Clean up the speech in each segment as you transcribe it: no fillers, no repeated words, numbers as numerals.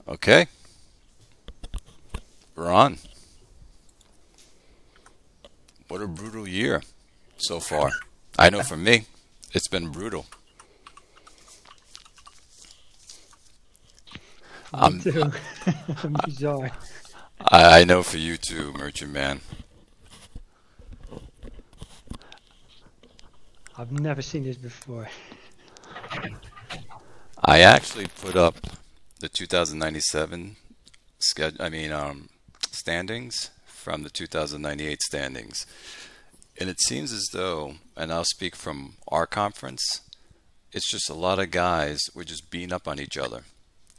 Okay. We're on. What a brutal year so far. I know for me, it's been brutal. Me too. I'm sorry. I know for you too, Merchant Man. I've never seen this before. I actually put up the 2097 standings from the 2098 standings. And it seems as though, and I'll speak from our conference, it's just a lot of guys were just beating up on each other.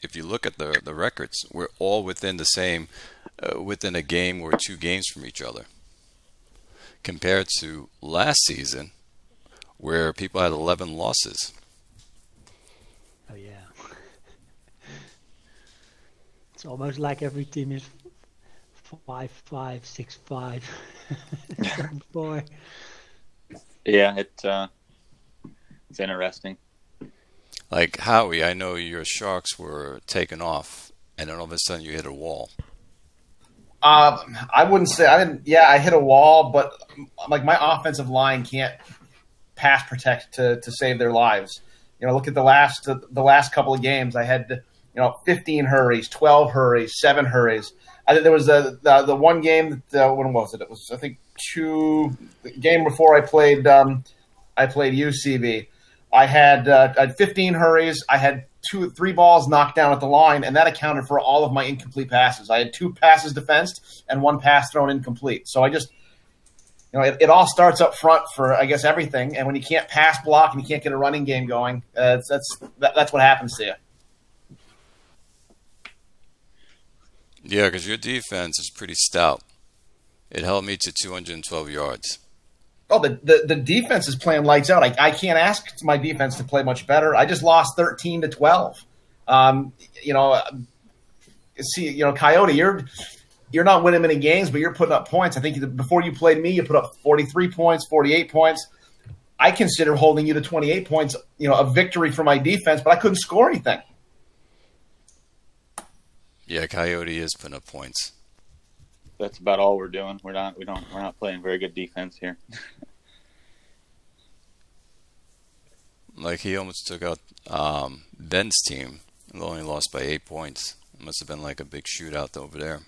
If you look at the records, we're all within the same, within a game or two games from each other. Compared to last season, where people had 11 losses. Oh yeah. It's almost like every team is 5-5, 6-5, 7-4. Yeah, it's interesting. Like Howie, I know your Sharks were taken off, and then all of a sudden you hit a wall. I wouldn't say I didn't. Yeah, I hit a wall, but like my offensive line can't pass protect to save their lives. You know, look at the last couple of games. I had 15 hurries, 12 hurries, 7 hurries. I think there was the one game that when was it? It was I think the game before I played UCB. I had 15 hurries. I had 3 balls knocked down at the line, and that accounted for all of my incomplete passes. I had 2 passes defensed and 1 pass thrown incomplete. So I just, it all starts up front for, I guess, everything. And when you can't pass block and you can't get a running game going, that's what happens to you. Yeah, because your defense is pretty stout. It held me to 212 yards. Oh, the defense is playing lights out. I can't ask my defense to play much better. I just lost 13-12. Coyote, you're not winning many games, but you're putting up points. I think before you played me, you put up 43 points, 48 points. I consider holding you to 28 points, a victory for my defense, but I couldn't score anything. Yeah, Coyote is putting up points. That's about all we're doing. We're not playing very good defense here. Like he almost took out Ben's team and only lost by 8 points. It must have been like a big shootout over there.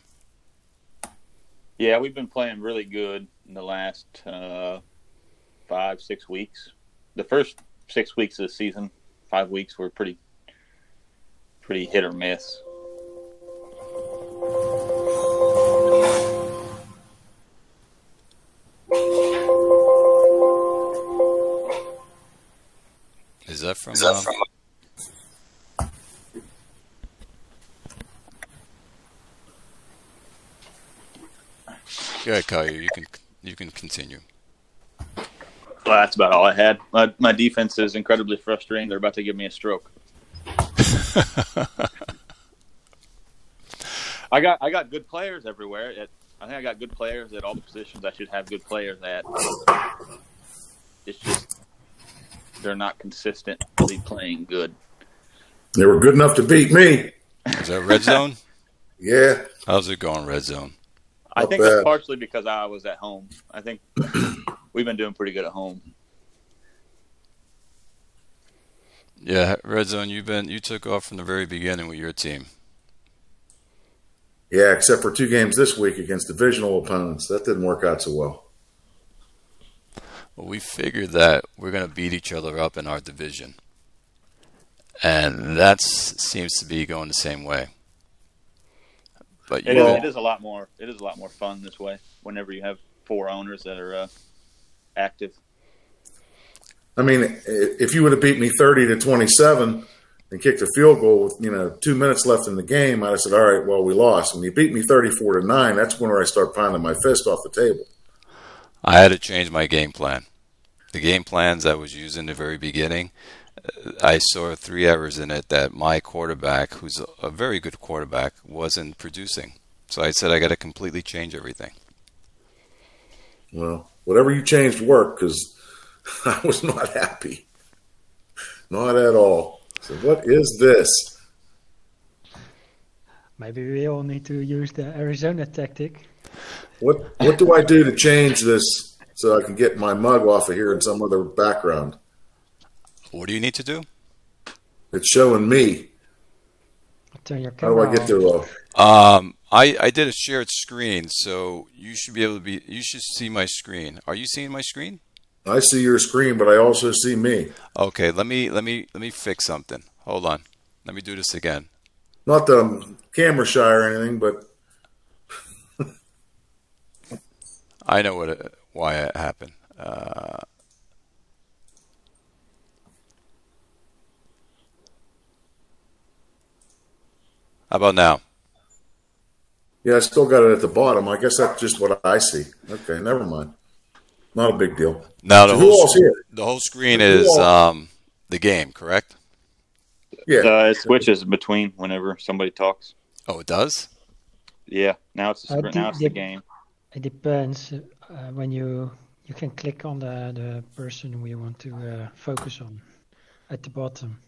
Yeah, we've been playing really good in the last 5-6 weeks. The first 6 weeks of the season, 5 weeks were pretty hit or miss. Is that from? Yeah, Kyle, you can continue. Well, that's about all I had. My defense is incredibly frustrating. They're about to give me a stroke. I got good players everywhere. I think I got good players at all the positions I should have good players at. It's just they're not consistently playing good. They were good enough to beat me. Is that Red Zone? Yeah. How's it going, Red Zone? I think that's partially because I was at home. I think we've been doing pretty good at home. Yeah, Red Zone, you took off from the very beginning with your team. Yeah, except for 2 games this week against divisional opponents. That didn't work out so well. Well, we figured that we're going to beat each other up in our division. And that seems to be going the same way. But it is a lot more fun this way whenever you have 4 owners that are active. I mean, if you would have beat me 30-27 and kicked a field goal with 2 minutes left in the game, I'd have said, all right, well, we lost. When you beat me 34-9, that's when I start pounding my fist off the table. I had to change my game plan. The game plans I was using in the very beginning, I saw 3 errors in it that my quarterback, who's a very good quarterback, wasn't producing. So I said I got to completely change everything. Well, whatever you changed worked because I was not happy. Not at all. So what is this? Maybe we all need to use the Arizona tactic. What do I do to change this so I can get my mug off of here in some other background? What do you need to do? It's showing me. Turn your How do camera I get to I did a shared screen, so you should be able to be. You should see my screen. Are you seeing my screen? I see your screen, but I also see me. Okay, let me fix something. Hold on. Let me do this again. Not that I'm camera shy or anything, but I know why it happened. How about now? yeah, I still got it at the bottom. I guess that's just what I see. Okay, never mind. Not a big deal. Now So who all's here? the whole screen is the game, correct? Yeah. It switches between whenever somebody talks. Oh, it does? Yeah, now it's the now it's the game. It depends. When you can click on the person who you want to focus on at the bottom.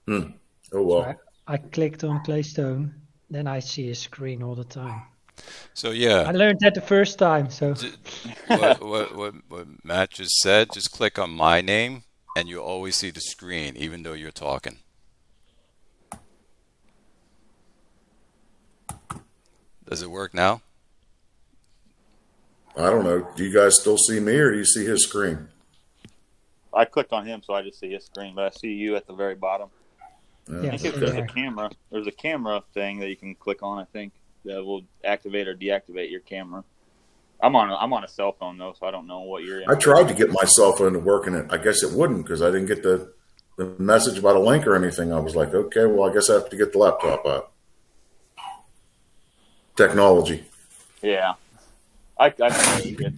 Oh, So well. I clicked on Claystone, then I see his screen all the time. So I yeah, learned that the first time. So what Matt just said, just click on my name and you'll always see the screen even though you're talking. Does it work now? I don't know. Do you guys still see me or do you see his screen? I clicked on him, so I just see his screen, but I see you at the very bottom. yeah, I think so there's a there. camera. There's a camera thing that you can click on. I think that will activate or deactivate your camera. I'm on a cell phone though, so I don't know what you're in. I tried to get my cell phone to work, and I guess it wouldn't because I didn't get the message about a link or anything. I was like, okay, well, I guess I have to get the laptop out. Technology. Yeah, I think you get.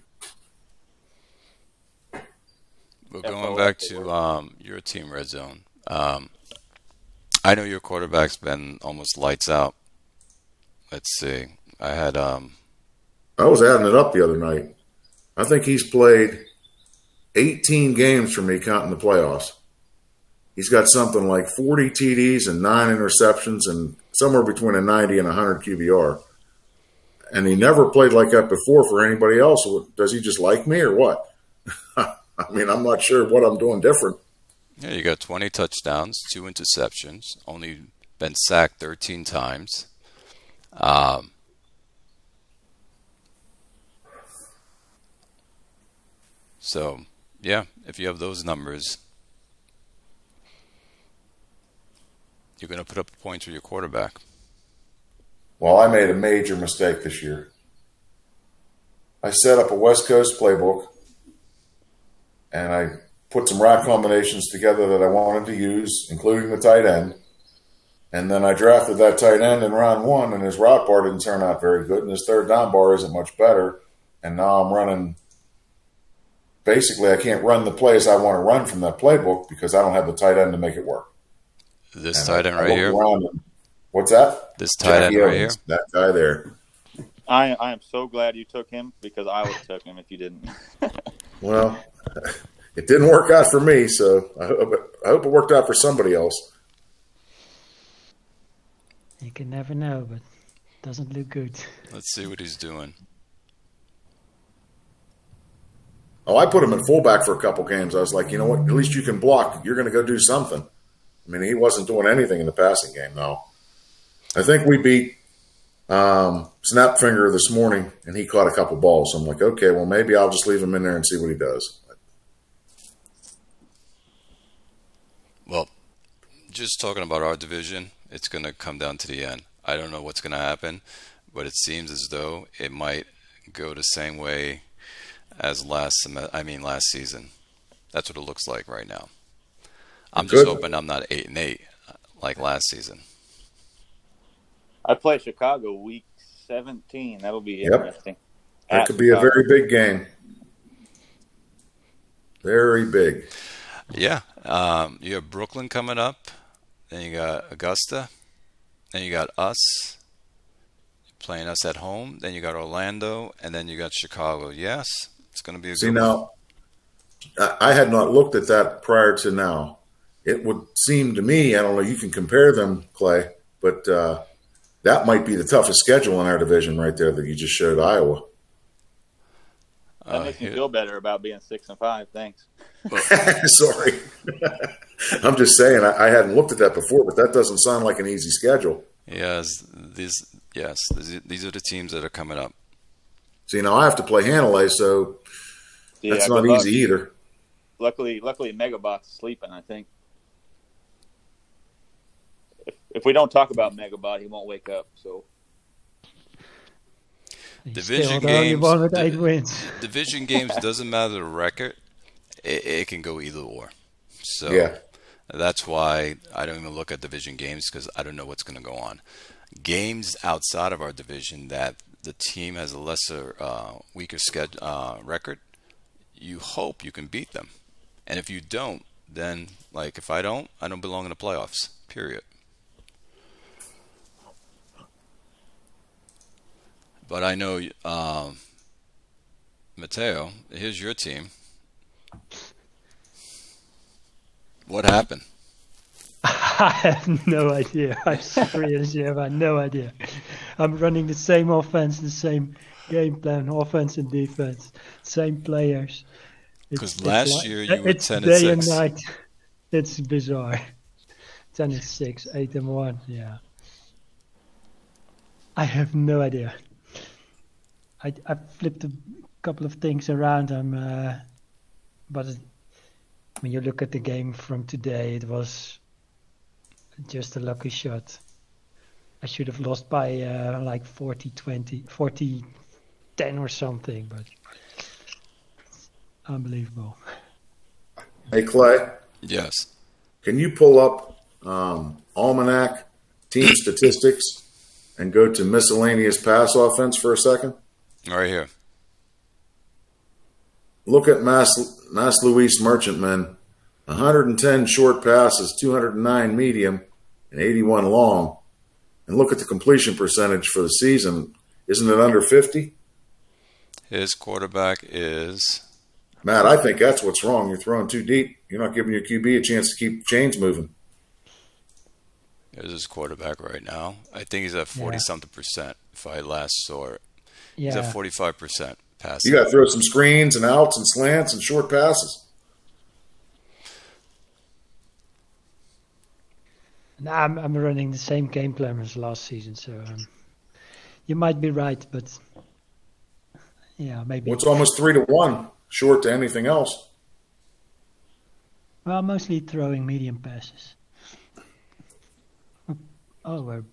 Well, going back to your team, Red Zone. I know your quarterback's been almost lights out. Let's see. I was adding it up the other night. I think he's played 18 games for me, counting the playoffs. He's got something like 40 TDs and 9 interceptions and somewhere between a 90 and 100 QBR. And he never played like that before for anybody else. Does he just like me or what? I mean, I'm not sure what I'm doing different. Yeah, you got 20 touchdowns, 2 interceptions, only been sacked 13 times. So, yeah, if you have those numbers, you're going to put up points with your quarterback. Well, I made a major mistake this year. I set up a West Coast playbook, and I put some route combinations together that I wanted to use, including the tight end. And then I drafted that tight end in round 1, and his route bar didn't turn out very good, and his third down bar isn't much better. And now I'm running – basically I can't run the plays I want to run from that playbook because I don't have the tight end to make it work. This tight end right here? What's that? This tight end right here? That guy there. I am so glad you took him because I would have took him if you didn't. Well, it didn't work out for me, so I hope it worked out for somebody else. You can never know, but it doesn't look good. Let's see what he's doing. Oh, I put him in fullback for a couple games. I was like, you know what? At least you can block. You're going to go do something. I mean, he wasn't doing anything in the passing game, though. I think we beat Snapfinger this morning, and he caught a couple balls. So I'm like, okay, well, maybe I'll just leave him in there and see what he does. Well, just talking about our division, it's going to come down to the end. I don't know what's going to happen, but it seems as though it might go the same way as last season. That's what it looks like right now. I'm just hoping I'm not 8-8 like last season. I play Chicago week 17. That'll be interesting. That could be a very big game. Very big. Yeah. You have Brooklyn coming up. Then you got Augusta. Then you got us playing us at home. Then you got Orlando. And then you got Chicago. Yes, it's going to be a good one. Now, I had not looked at that prior to now. it would seem to me, I don't know, you can compare them, Clay, but that might be the toughest schedule in our division right there that you just showed Iowa. That makes me feel better about being 6-5. Thanks. Sorry. I'm just saying, I hadn't looked at that before, but that doesn't sound like an easy schedule. These are the teams that are coming up. See, now I have to play Hanalei, so that's not easy either. Luckily, Megabot's sleeping, I think. If we don't talk about Megabot, he won't wake up. So division games, with 8 wins. Division games doesn't matter the record; it can go either or. So that's why I don't even look at division games because I don't know what's going to go on. Games outside of our division that the team has a lesser, weaker record, you hope you can beat them, and if you don't, then like if I don't belong in the playoffs. Period. But I know, Matteo, here's your team. What happened? I have no idea. I seriously have no idea. I'm running the same offense, the same game plan, offense and defense, same players. Because last year you were 10-6. It's day and night. It's bizarre. 10-6, 8-1. Yeah. I have no idea. I flipped a couple of things around. But when you look at the game from today, it was just a lucky shot. I should have lost by like 40-20, 40-10 or something, but it's unbelievable. Hey, Clay. Yes. Can you pull up Almanac team statistics and go to miscellaneous pass offense for a second? Right here. Look at Mass Luis Merchantman. 110 short passes, 209 medium, and 81 long. And look at the completion percentage for the season. Isn't it under 50? His quarterback is... Matt, I think that's what's wrong. You're throwing too deep. You're not giving your QB a chance to keep chains moving. There's his quarterback right now. I think he's at 40-something% if I last saw it. Yeah. He's at 45% passing. You got to throw some screens and outs and slants and short passes. No, I'm running the same game plan as last season, so you might be right, but yeah, maybe. Well, it's almost 3-1, short to anything else. Well, mostly throwing medium passes. Oh, we're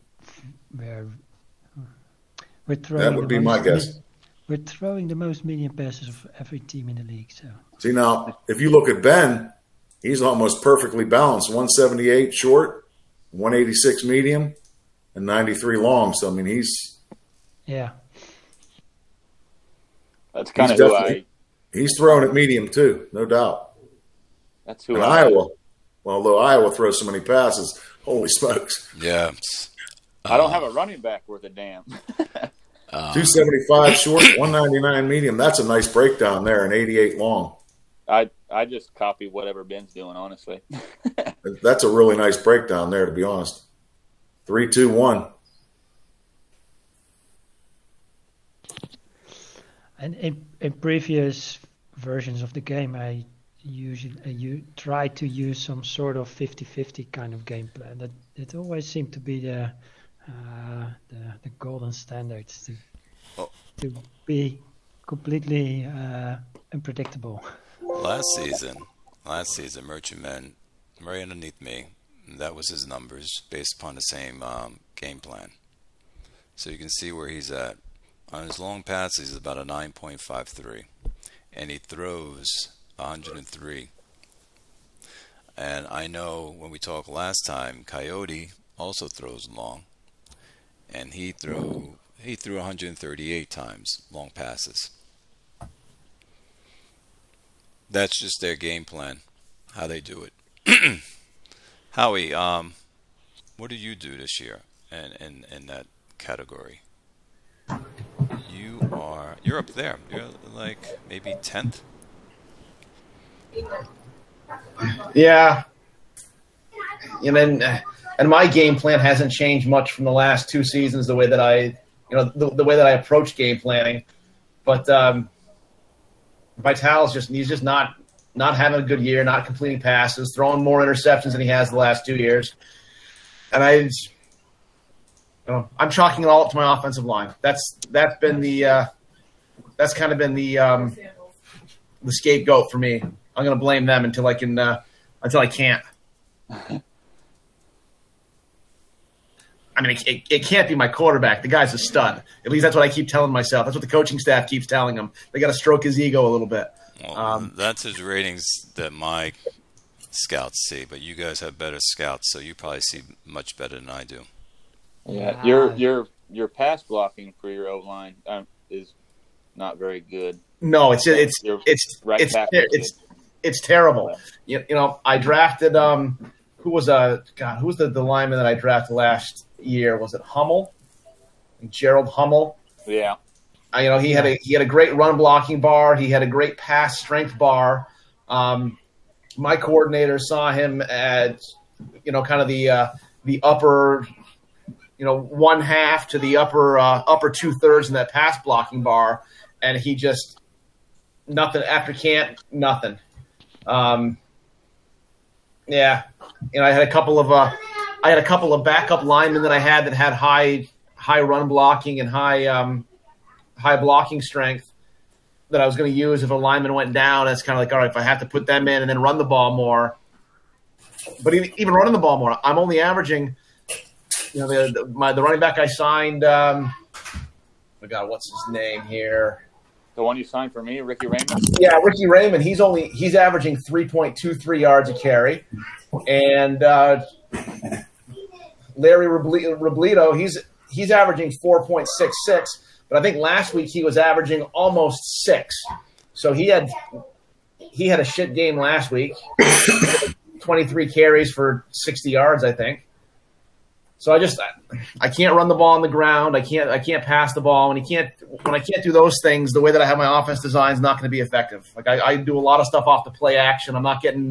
throwing. That would be my guess. We're throwing the most medium passes of every team in the league. So see now, if you look at Ben, he's almost perfectly balanced. 178 short, 186 medium, and 93 long. So I mean, he's that's kind of who he's throwing at medium too, no doubt. That's who and Iowa. Well, although Iowa throws so many passes, holy smokes! Yeah. I don't have a running back worth a damn. 275 short, 199 medium. That's a nice breakdown there, and 88 long. I just copy whatever Ben's doing, honestly. That's a really nice breakdown there, to be honest. 3-2-1. And in previous versions of the game, I try to use some sort of 50-50 kind of game plan. That it always seemed to be the golden standards to be completely unpredictable. Last season, Merchantman, right underneath me, that was his numbers based upon the same game plan. So you can see where he's at. On his long passes, he's about a 9.53, and he throws 103. And I know when we talked last time, Coyote also throws long, and he threw 138 times long passes. That's just their game plan, how they do it. Howie, what did you do this year in that category? You're up there. You're like maybe 10th. Yeah. and my game plan hasn't changed much from the last 2 seasons. The way that the way that I approach game planning, but Vital's he's just not having a good year, not completing passes, throwing more interceptions than he has the last 2 years, and I'm chalking it all up to my offensive line. That's kind of been the scapegoat for me. I'm going to blame them until I can't. I mean, it can't be my quarterback. The guy's a stud. At least that's what I keep telling myself. That's what the coaching staff keeps telling him. They got to stroke his ego a little bit. Well, that's his ratings that my scouts see, but you guys have better scouts, so you probably see much better than I do. Yeah, your pass blocking for your O-line is not very good. No, it's terrible. I drafted who was the lineman that I drafted last year? Was it Hummel? Gerald Hummel. Yeah. He had a great run blocking bar. He had a great pass strength bar. My coordinator saw him at kind of the upper 1/2 to the upper 2/3 in that pass blocking bar, and he just nothing after can't nothing. Yeah, I had a couple of backup linemen that I had high run blocking and high blocking strength that I was going to use if a lineman went down. That's kind of like, all right, if I have to put them in and then run the ball more. But even running the ball more, I'm only averaging. The running back I signed. Oh my God, what's his name here? The one you signed for me, Ricky Raymond? Yeah, Ricky Raymond. He's averaging 3.23 yards a carry. And Larry Robledo, he's averaging 4.66. But I think last week he was averaging almost 6. So he had a shit game last week. 23 carries for 60 yards, I think. So I can't run the ball on the ground. I can't pass the ball. When I can't do those things, the way that I have my offense designed is not going to be effective. Like I do a lot of stuff off the play action. I'm not getting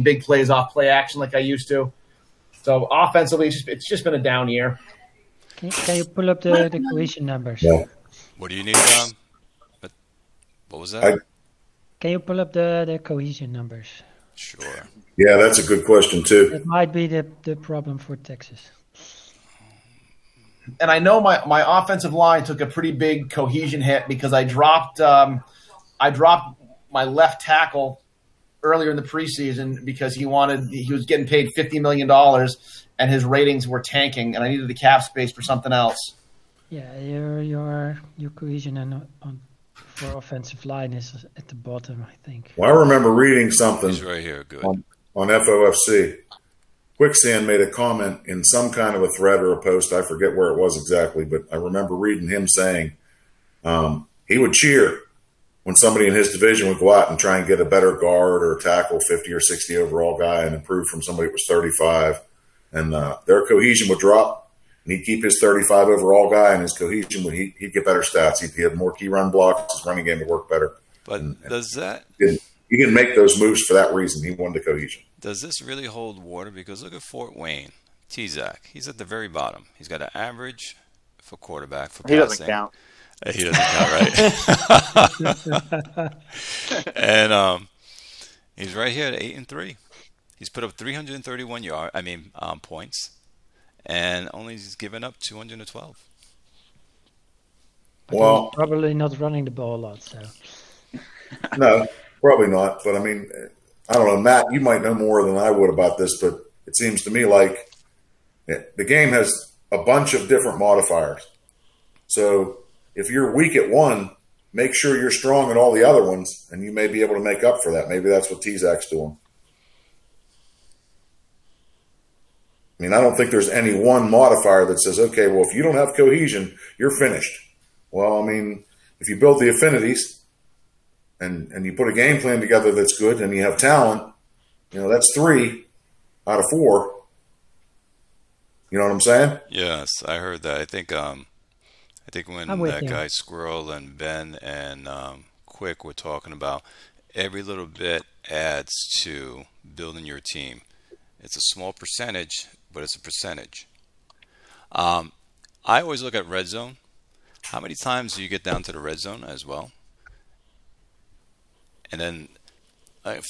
big plays off play action like I used to. So offensively, it's just been a down year. Can you pull up the cohesion numbers? Yeah. What do you need? What was that? Can you pull up the cohesion numbers? Sure. Yeah, that's a good question too. It might be the problem for Texas. And I know my offensive line took a pretty big cohesion hit because I dropped my left tackle earlier in the preseason because he was getting paid $50 million and his ratings were tanking and I needed the cap space for something else. Yeah, your cohesion for offensive line is at the bottom, I think. Well, I remember reading something. He's right here. Good. On FOFC. Quicksand made a comment in some kind of a thread or a post. I forget where it was exactly, but I remember reading him saying he would cheer when somebody in his division would go out and try and get a better guard or tackle, 50 or 60 overall guy, and improve from somebody that was 35. And their cohesion would drop, and he'd keep his 35 overall guy, and his cohesion he'd get better stats. He'd have more key run blocks. His running game would work better. But He didn't make those moves for that reason. He wanted the cohesion. Does this really hold water? Because look at Fort Wayne. T-Zac. He's at the very bottom. He's got an average for quarterback for passing. He doesn't count. He doesn't count, right? And he's right here at 8-3. He's put up 331 points, and only he's given up 212. But well, he's probably not running the ball a lot, so. No, probably not. But I mean, I don't know, Matt. You might know more than I would about this, but it seems to me like the game has a bunch of different modifiers. So if you're weak at one, make sure you're strong at all the other ones, and you may be able to make up for that. Maybe that's what T-Zac's doing. I mean, I don't think there's any one modifier that says, okay, well, if you don't have cohesion, you're finished. Well, I mean, if you build the affinities and you put a game plan together that's good and you have talent, that's 3 out of 4. You know what I'm saying? Yes, I heard that. I think when that guy Squirrel and Ben and Quick were talking about every little bit adds to building your team. It's a small percentage, but it's a percentage. I always look at red zone. How many times do you get down to the red zone as well? And then,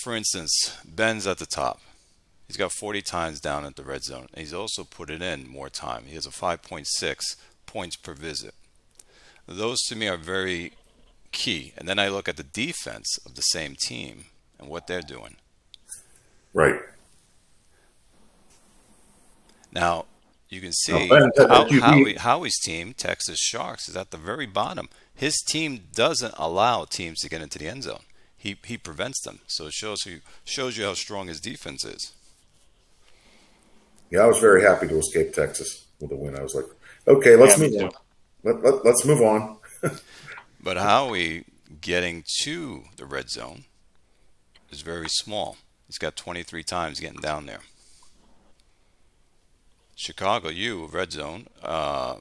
for instance, Ben's at the top. He's got 40 times down at the red zone. And he's also put it in more time. He has a 5.6 points per visit. Those to me are very key. And then I look at the defense of the same team and what they're doing. Right. Now, you can see Howie's team, Texas Sharks, is at the very bottom. His team doesn't allow teams to get into the end zone. He prevents them. So it shows you how strong his defense is. Yeah, I was very happy to escape Texas with a win. I was like, okay, let's move on. Let's move on. But Howie getting to the red zone is very small. He's got 23 times getting down there. Chicago, red zone,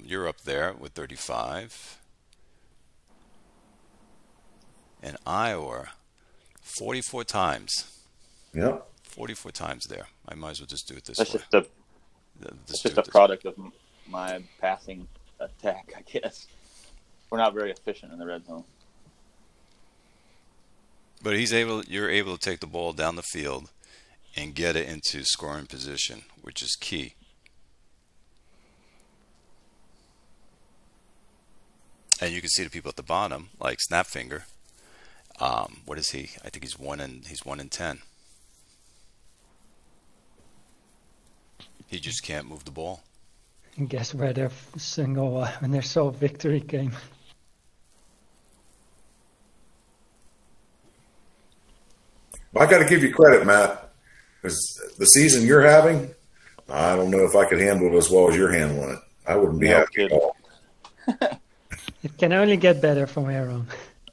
you're up there with 35. And Iowa, 44 times. Yep. 44 times there. I might as well just do it this That's way. It's just a product of my passing attack, I guess. We're not very efficient in the red zone. But you're able to take the ball down the field and get it into scoring position, which is key. And you can see the people at the bottom, like Snapfinger. What is he? I think he's 1 in 10. He just can't move the ball. And guess where their single when their sole victory came? I got to give you credit, Matt, because the season you're having, I don't know if I could handle it as well as you're handling it. I wouldn't be happy at all. It can only get better from here on.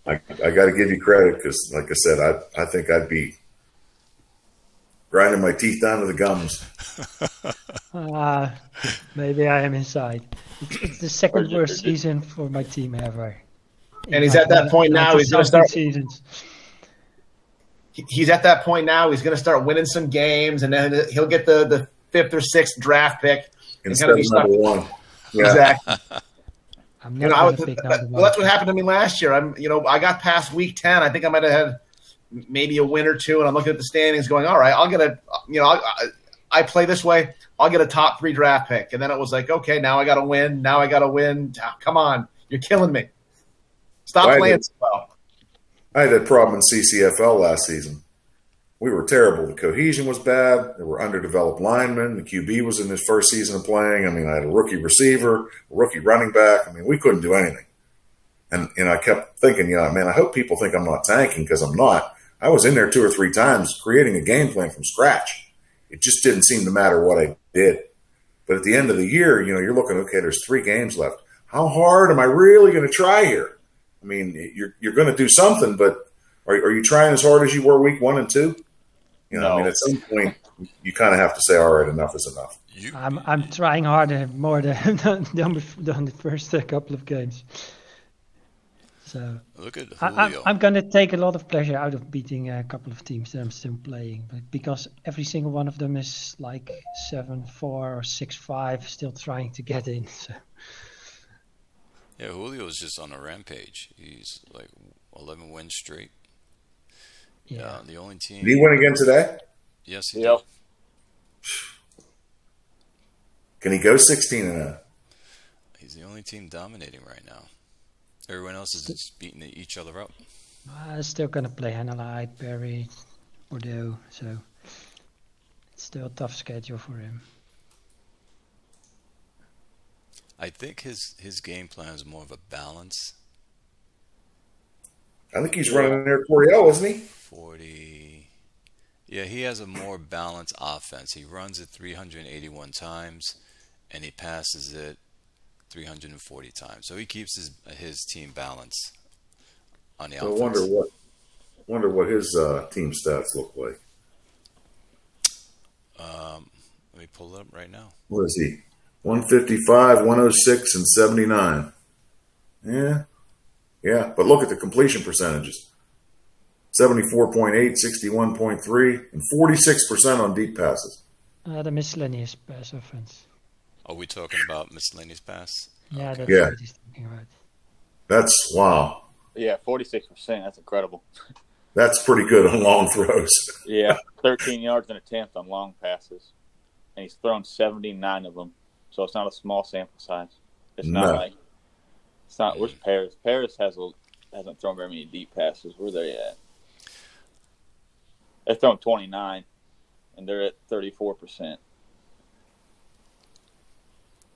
I got to give you credit because, like I said, I think I'd be grinding my teeth down to the gums. Maybe I am inside. It's the second worst season for my team ever. And he's at that point now. He's going to start. Seasons. He's at that point now. He's going to start winning some games, and then he'll get the 5th or 6th draft pick instead of number 1. Yeah. Exactly. Well, that's what happened to me last year. I got past week 10. I think I might have had maybe a win or two, and I'm looking at the standings, going, "All right, I'll get I play this way. I'll get a top 3 draft pick." And then it was like, "Okay, now I got to win. Now I got to win. Come on, you're killing me. Stop playing so well." I had that problem in CCFL last season. We were terrible. The cohesion was bad. There were underdeveloped linemen. The QB was in his first season of playing. I mean, I had a rookie receiver, a rookie running back. I mean, we couldn't do anything. And I kept thinking, man, I hope people think I'm not tanking because I'm not. I was in there 2 or 3 times creating a game plan from scratch. It just didn't seem to matter what I did. But at the end of the year, you're looking, okay, there's 3 games left. How hard am I really going to try here? I mean, you're going to do something, but are you trying as hard as you were week 1 and 2? No. I mean, at some point, you kind of have to say, all right, enough is enough. I'm trying harder, more than the first couple of games. So look at Julio. I'm going to take a lot of pleasure out of beating a couple of teams that I'm still playing, but because every single one of them is like 7-4 or 6-5, still trying to get in. So. Yeah, Julio's just on a rampage. He's like 11 wins straight. Yeah, the only team. Did he win again today? Yes, he did. Can he go 16-0? He's the only team dominating right now. Everyone else is just beating each other up. Still going to play Hannah, Perry, Bordeaux, so it's still a tough schedule for him. I think his game plan is more of a balance. I think he's running there Coriel, isn't he? 40. Yeah, he has a more balanced offense. He runs it 381 times, and he passes it 340 times. So he keeps his team balance on the offense. I wonder what his team stats look like. Let me pull it up right now. What is he? 155, 106, and 79. Yeah. But look at the completion percentages. 74.8, 61.3, and 46% on deep passes. The miscellaneous pass offense. Are we talking about miscellaneous pass? Yeah, Okay. that's what he's talking about. That's wow. Yeah, 46%. That's incredible. That's pretty good on long throws. Yeah, 13 yards an attempt on long passes, and he's thrown 79 of them. So it's not a small sample size. It's not like it's not. Where's Paris? Paris hasn't thrown very many deep passes. Where are they at? They've thrown 29, and they're at 34%.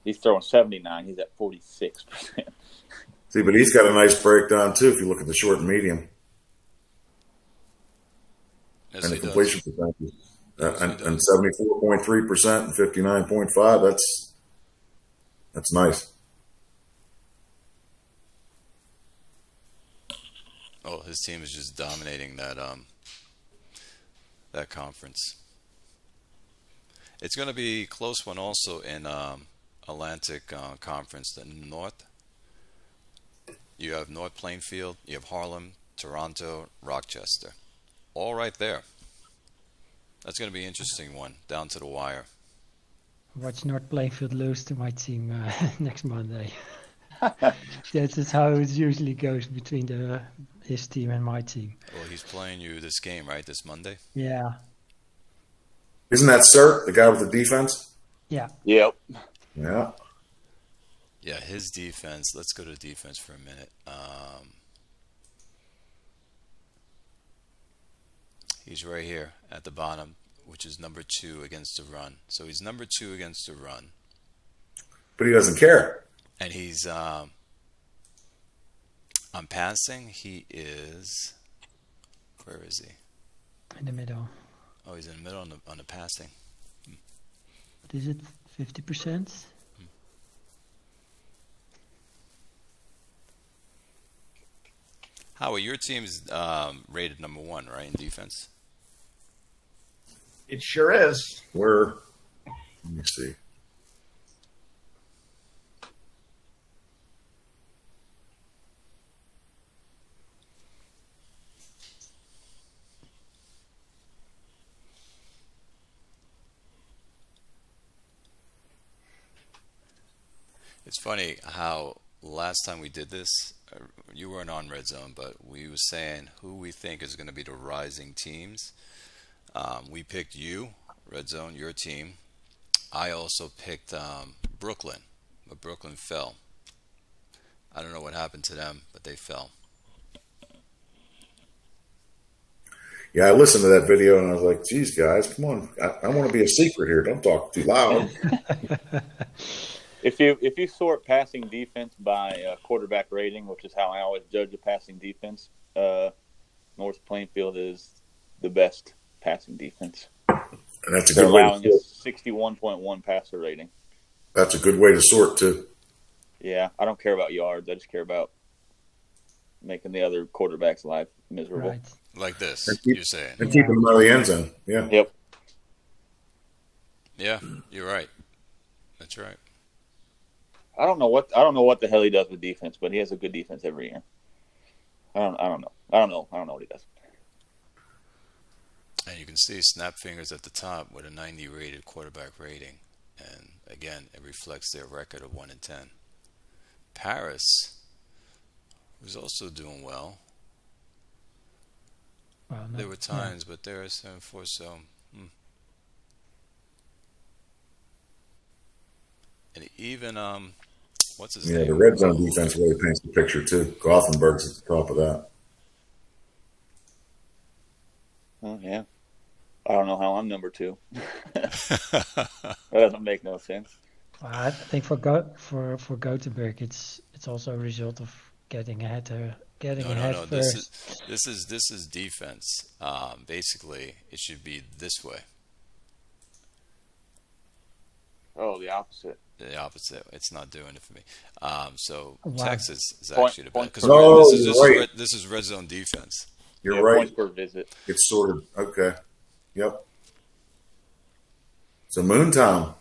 He's throwing 79. He's at 46%. See, but he's got a nice breakdown too. If you look at the short and medium, Yes, and the he completion does. percentage, and 74.3% and 59.5. That's nice. Oh, his team is just dominating that conference. It's going to be a close one also in Atlantic Conference, the North. You have North Plainfield, you have Harlem, Toronto, Rochester. All right there. That's going to be an interesting one, down to the wire. Watch North Plainfield lose to my team next Monday. That's just how it usually goes between his team and my team. Well, he's playing you this game, right, this Monday? Yeah. Isn't that Sir, the guy with the defense? Yeah. Yep. Yeah. Yeah, his defense. Let's go to defense for a minute. He's right here at the bottom, which is number 2 against the run. So he's number 2 against the run. But he doesn't care. And he's on passing, he is, where is he? In the middle. Oh, he's in the middle on the passing. What is it? 50%? Howard, your team's rated number 1, right, in defense? It sure is. Let me see. It's funny how last time we did this, you weren't on Red Zone, but we were saying who we think is going to be the rising teams. We picked you, Red Zone, your team. I also picked Brooklyn, but Brooklyn fell. I don't know what happened to them, but they fell. Yeah, I listened to that video and I was like, geez, guys, come on. I want to be a secret here. Don't talk too loud. If you sort passing defense by quarterback rating, which is how I always judge a passing defense, North Plainfield is the best passing defense. And that's a They're good way allowing to a 61.1 passer rating. That's a good way to sort, too. Yeah, I don't care about yards. I just care about making the other quarterback's life miserable. Right. Like this, You're saying. And keeping them out of the end zone. Yeah. Yep. Yeah, you're right. That's right. I don't know what the hell he does with defense, but he has a good defense every year. I don't know what he does. And you can see snap fingers at the top with a 90 rated quarterback rating. And again, it reflects their record of 1-10. Paris was also doing well. Well, no, There were times, but they're 7-4, so. And even, what's his name? Yeah, the red zone defense really paints the picture, too. Gothenburg's at the top of that. Oh, yeah. I don't know how I'm number 2. That doesn't make no sense. I think for Gothenburg, it's also a result of getting ahead. No. First. This is defense. Basically, it should be this way. Oh, the opposite. The opposite. It's not doing it for me. So Wow. Texas is actually the best because right. this is red zone defense. You're Yeah, right. points per visit. It's sorted. Okay. Yep. So Moontown.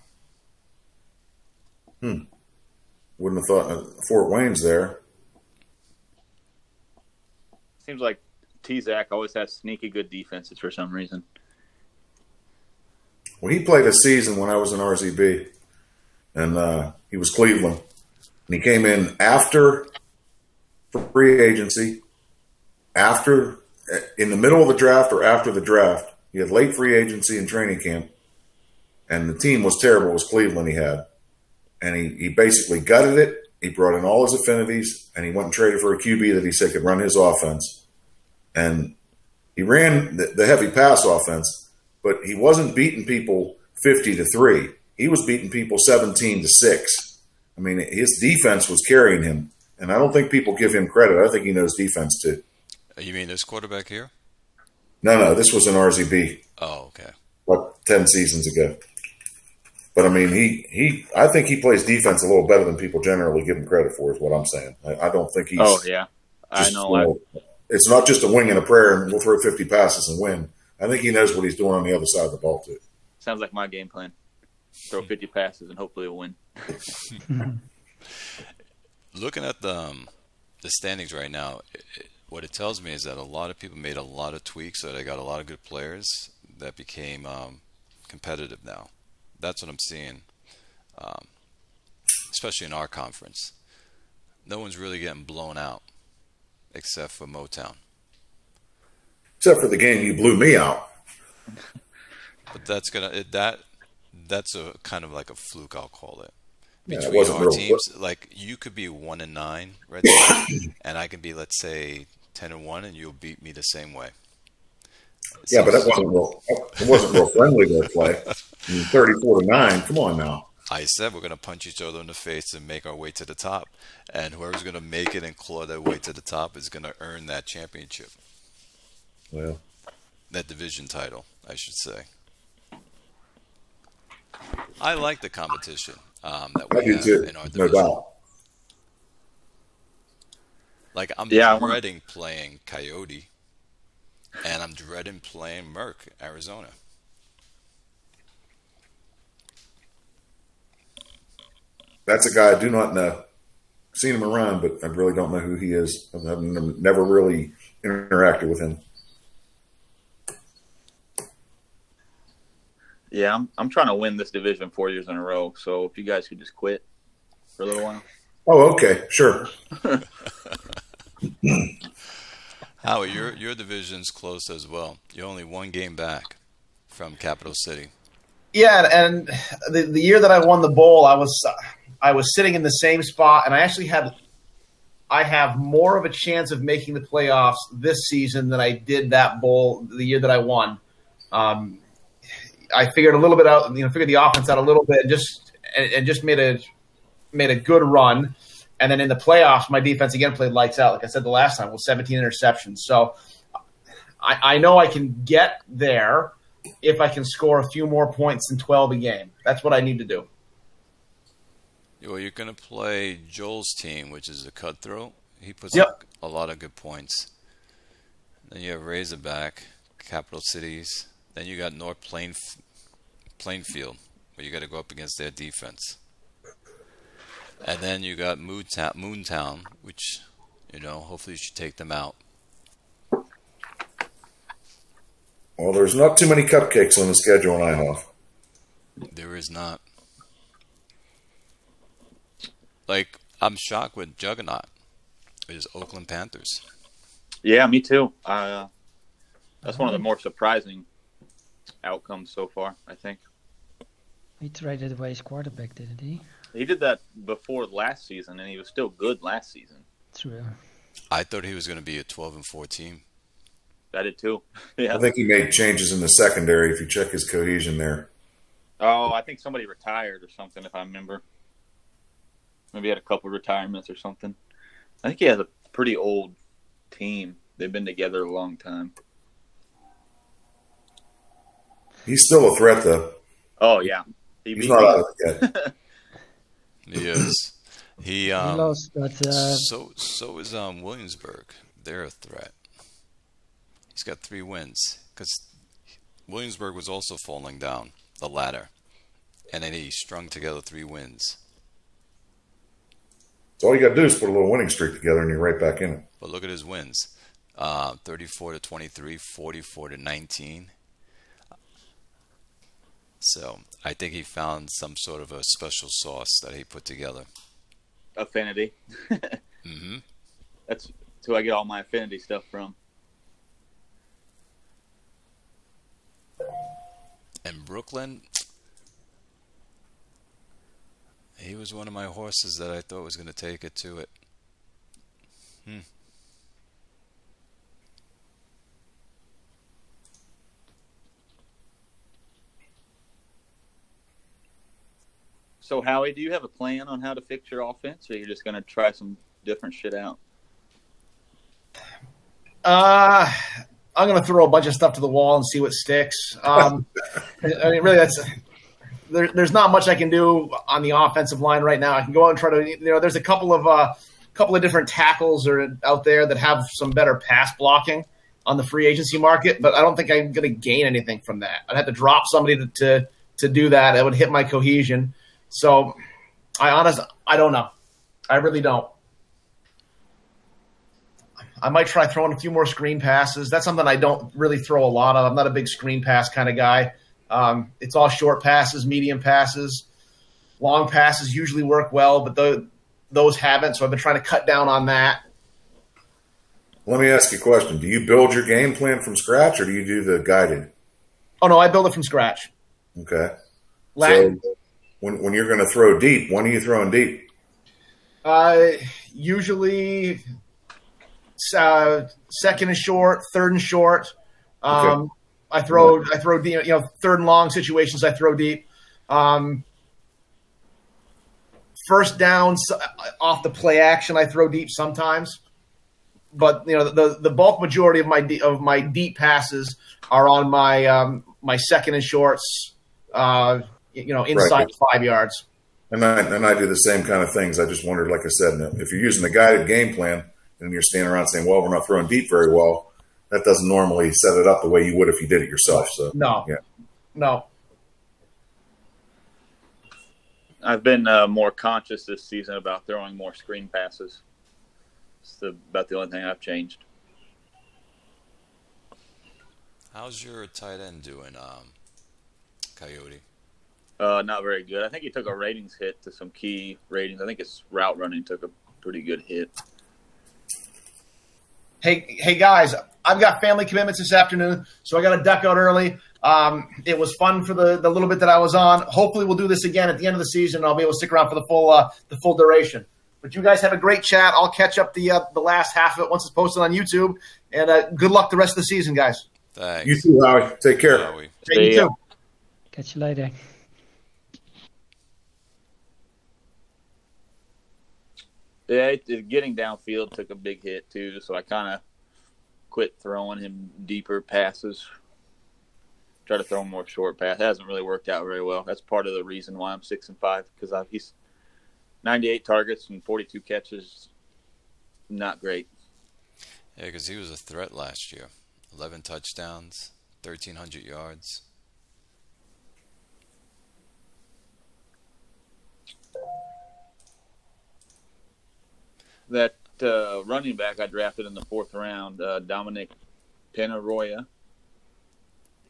Wouldn't have thought Fort Wayne's there. Seems like T-Zac always has sneaky good defenses for some reason. Well, he played a season when I was in RZB, and he was Cleveland. And he came in after free agency, in the middle of the draft or after the draft. He had late free agency and training camp, and the team was terrible. It was Cleveland he had. And he basically gutted it. He brought in all his affinities, and he went and traded for a QB that he said could run his offense. And he ran the heavy pass offense, but he wasn't beating people 50-3. He was beating people 17-6. I mean, his defense was carrying him, and I don't think people give him credit. I think he knows defense too. You mean this quarterback here? No, this was an RZB. Oh, okay. Like 10 seasons ago. But I mean, I think he plays defense a little better than people generally give him credit for. Is what I'm saying. I don't think he's. Oh yeah, I know. It's not just a wing and a prayer, and we'll throw 50 passes and win. I think he knows what he's doing on the other side of the ball too. Sounds like my game plan. Throw 50 passes and hopefully we'll win. Looking at the standings right now, what it tells me is that a lot of people made a lot of tweaks, so they got a lot of good players that became competitive now. That's what I'm seeing, especially in our conference. No one's really getting blown out, except for Motown. Except for the game you blew me out. But that's that's a kind of like a fluke, I'll call it. Between wasn't our real teams, like you could be 1-9 right there, and I can be, let's say, 10-1, and you'll beat me the same way. Yeah, but that wasn't real. It wasn't real friendly to play. 34-9. Come on now. I said we're going to punch each other in the face and make our way to the top, and whoever's going to make it and claw their way to the top is going to earn that championship. Well, that division title, I should say. I like the competition that we have in our division. No doubt. Like I'm dreading playing Coyote. And I'm dreading playing Merck, Arizona. That's a guy I do not know. Seen him around, but I really don't know who he is. I've never really interacted with him. Yeah, I'm trying to win this division 4 years in a row. So if you guys could just quit for a little while. Oh, okay, sure. Howie, your division's close as well. You're only one game back from Capital City. Yeah, and the year that I won the bowl, I was sitting in the same spot, and I have more of a chance of making the playoffs this season than I did that bowl the year that I won. I figured a little bit out, figured the offense out a little bit, and just made a good run. And then in the playoffs, my defense again played lights out. Like I said the last time, with 17 interceptions. So I know I can get there if I can score a few more points than 12 a game. That's what I need to do. Well, you're going to play Joel's team, which is a cutthroat. He puts Yep. a lot of good points. Then you have Razorback, Capital Cities. Then you got North Plainfield, where you got to go up against their defense. And then you got Moontown, which, hopefully you should take them out. Well, there's not too many cupcakes on the schedule in IHOF. There is not. Like, I'm shocked with Juggernaut. It is Oakland Panthers. Yeah, me too. That's one of the more surprising outcomes so far, I think. He traded away his quarterback, didn't he? He did that before last season, and he was still good last season. True. I thought he was going to be a 12-4 team. I did too. Yeah. I think he made changes in the secondary if you check his cohesion there. Oh, I think somebody retired or something, if I remember. Maybe he had a couple of retirements or something. I think he has a pretty old team. They've been together a long time. He's still a threat, though. Oh, yeah. He's not out of it yet. He is. He lost, but so is Williamsburg. They're a threat. He's got 3 wins because Williamsburg was also falling down the ladder, and then he strung together 3 wins. So all you got to do is put a little winning streak together, and you're right back in it. But look at his wins: 34-23, 44-19. So I think he found some sort of a special sauce that he put together. Affinity. Mm-hmm. That's who I get all my affinity stuff from. And Brooklyn, he was one of my horses that I thought was going to take it to it. So, Howie, do you have a plan on how to fix your offense, or you're just going to try some different shit out? I'm going to throw a bunch of stuff to the wall and see what sticks. I mean, really, there's not much I can do on the offensive line right now. I can go out and try to, there's a couple of different tackles out there that have some better pass blocking on the free agency market, but I don't think I'm going to gain anything from that. I'd have to drop somebody to do that. It would hit my cohesion. So I don't know. I really don't. I might try throwing a few more screen passes. That's something I don't really throw a lot of. I'm not a big screen pass kind of guy. It's all short passes, medium passes. Long passes usually work well, but those haven't, so I've been trying to cut down on that. Let me ask you a question. Do you build your game plan from scratch, or do you do the guided? Oh, no, I build it from scratch. Okay. So when you're going to throw deep, when are you throwing deep? Usually second and short, third and short. Okay. I throw deep, third and long situations. I throw deep. First downs off the play action, I throw deep sometimes. But the bulk majority of my deep passes are on my second and shorts. Inside 5 yards. And I do the same kind of things. I just wondered, like I said, if you're using a guided game plan and you're standing around saying, well, we're not throwing deep very well, that doesn't normally set it up the way you would if you did it yourself. So No. I've been more conscious this season about throwing more screen passes. It's about the only thing I've changed. How's your tight end doing, Coyote? Not very good. I think he took a ratings hit to some key ratings. I think his route running took a pretty good hit. Hey guys, I've got family commitments this afternoon, so I got to duck out early. It was fun for the little bit that I was on. Hopefully we'll do this again at the end of the season. I'll be able to stick around for the full duration. But you guys have a great chat. I'll catch up the last half of it once it's posted on YouTube. And good luck the rest of the season, guys. Thanks. You too, Howie. Take care. Howie. You too. Catch you later. Yeah, getting downfield took a big hit too, so I kind of quit throwing him deeper passes. Try to throw him more short pass. It hasn't really worked out very well. That's part of the reason why I'm 6-5, because he's 98 targets and 42 catches. Not great. Yeah, because he was a threat last year. 11 touchdowns, 1,300 yards. That running back I drafted in the 4th round, Dominic Penaroya.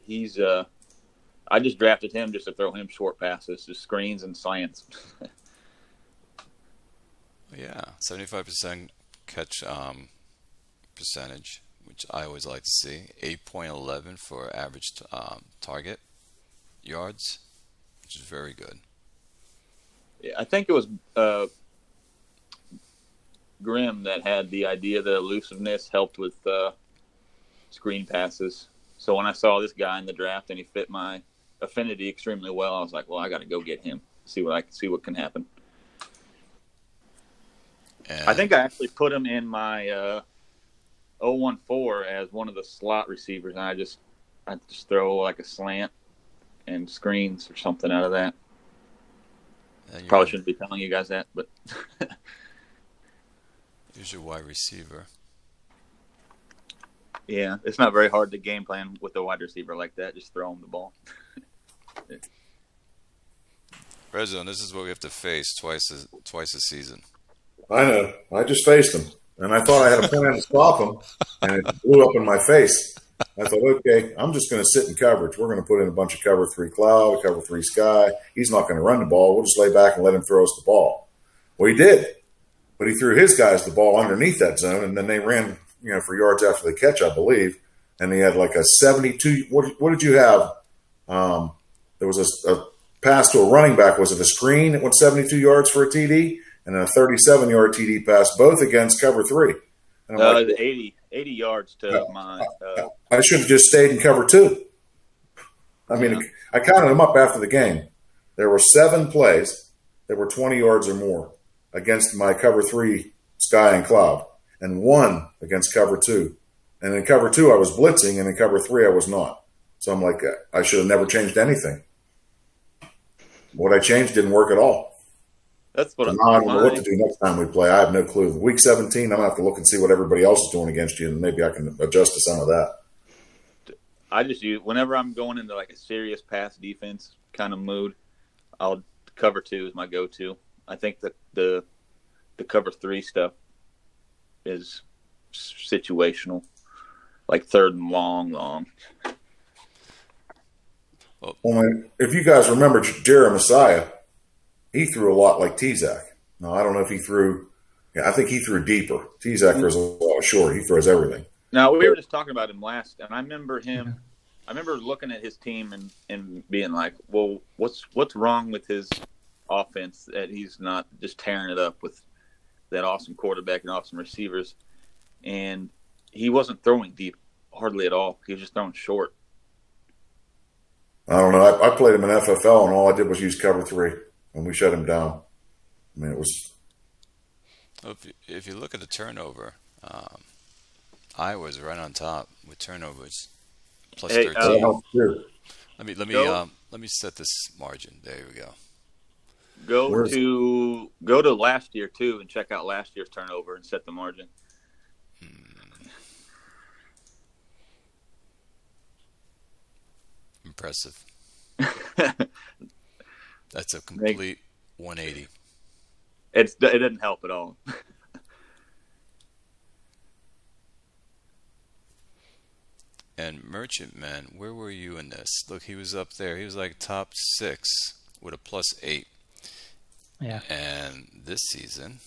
He's I just drafted him just to throw him short passes, just screens and slants. Yeah, 75% catch percentage, which I always like to see. 8.11 for average target yards, which is very good. Yeah, I think it was Grimm that had the idea that elusiveness helped with screen passes. So when I saw this guy in the draft and he fit my affinity extremely well, I was like, well, I got to go get him, see what can happen. And I think I actually put him in my 014 as one of the slot receivers, and I just throw like a slant and screens or something out of that. Probably shouldn't be telling you guys that, but use your wide receiver. Yeah, it's not very hard to game plan with a wide receiver like that. Just throw him the ball. Red Zone, this is what we have to face twice a season. I know. I just faced him, and I thought I had a plan to stop him, and it blew up in my face. I thought, okay, I'm just going to sit in coverage. We're going to put in a bunch of cover 3 cloud, a cover 3 sky. He's not going to run the ball. We'll just lay back and let him throw us the ball. Well, he did. But he threw his guys the ball underneath that zone, and then they ran, for yards after the catch, I believe. And he had like a 72. What did you have? There was a pass to a running back. Was it a screen that went 72 yards for a TD? And then a 37-yard TD pass, both against cover 3. And I'm like, 80 yards to mine. I should have just stayed in cover 2. I mean, I counted them up after the game. There were 7 plays that were 20 yards or more against my cover 3 sky and cloud, and 1 against cover 2. And in cover 2, I was blitzing, and in cover 3, I was not. So I'm like, I should have never changed anything. What I changed didn't work at all. That's what I don't know what to do next time we play. I have no clue. Week 17, I'm going to have to look and see what everybody else is doing against you, and maybe I can adjust to some of that. I just use, whenever I'm going into like a serious pass defense kind of mood, I'll cover 2 is my go-to. I think that the cover 3 stuff is situational, like 3rd and long. Well, if you guys remember Jared Messiah, he threw a lot like T-Zac. Now, I don't know if he threw – I think he threw deeper. T-Zac throws a lot short. He throws everything. Now, we were just talking about him last, and I remember him – I remember looking at his team and being like, well, what's wrong with his offense that he's not just tearing it up with that awesome quarterback and awesome receivers? And he wasn't throwing deep hardly at all. He was just throwing short. I don't know. I played him in FFL, and all I did was use cover 3, and we shut him down. I mean, it was. If you look at the turnover, Iowa's right on top with turnovers, plus 13. Let me set this margin. There we go. Go to last year too, and check out last year's turnover and set the margin. Impressive. That's a complete 180. It doesn't help at all. And Merchant, man, where were you in this? Look, he was up there. He was like top 6 with a plus 8. Yeah. And this season,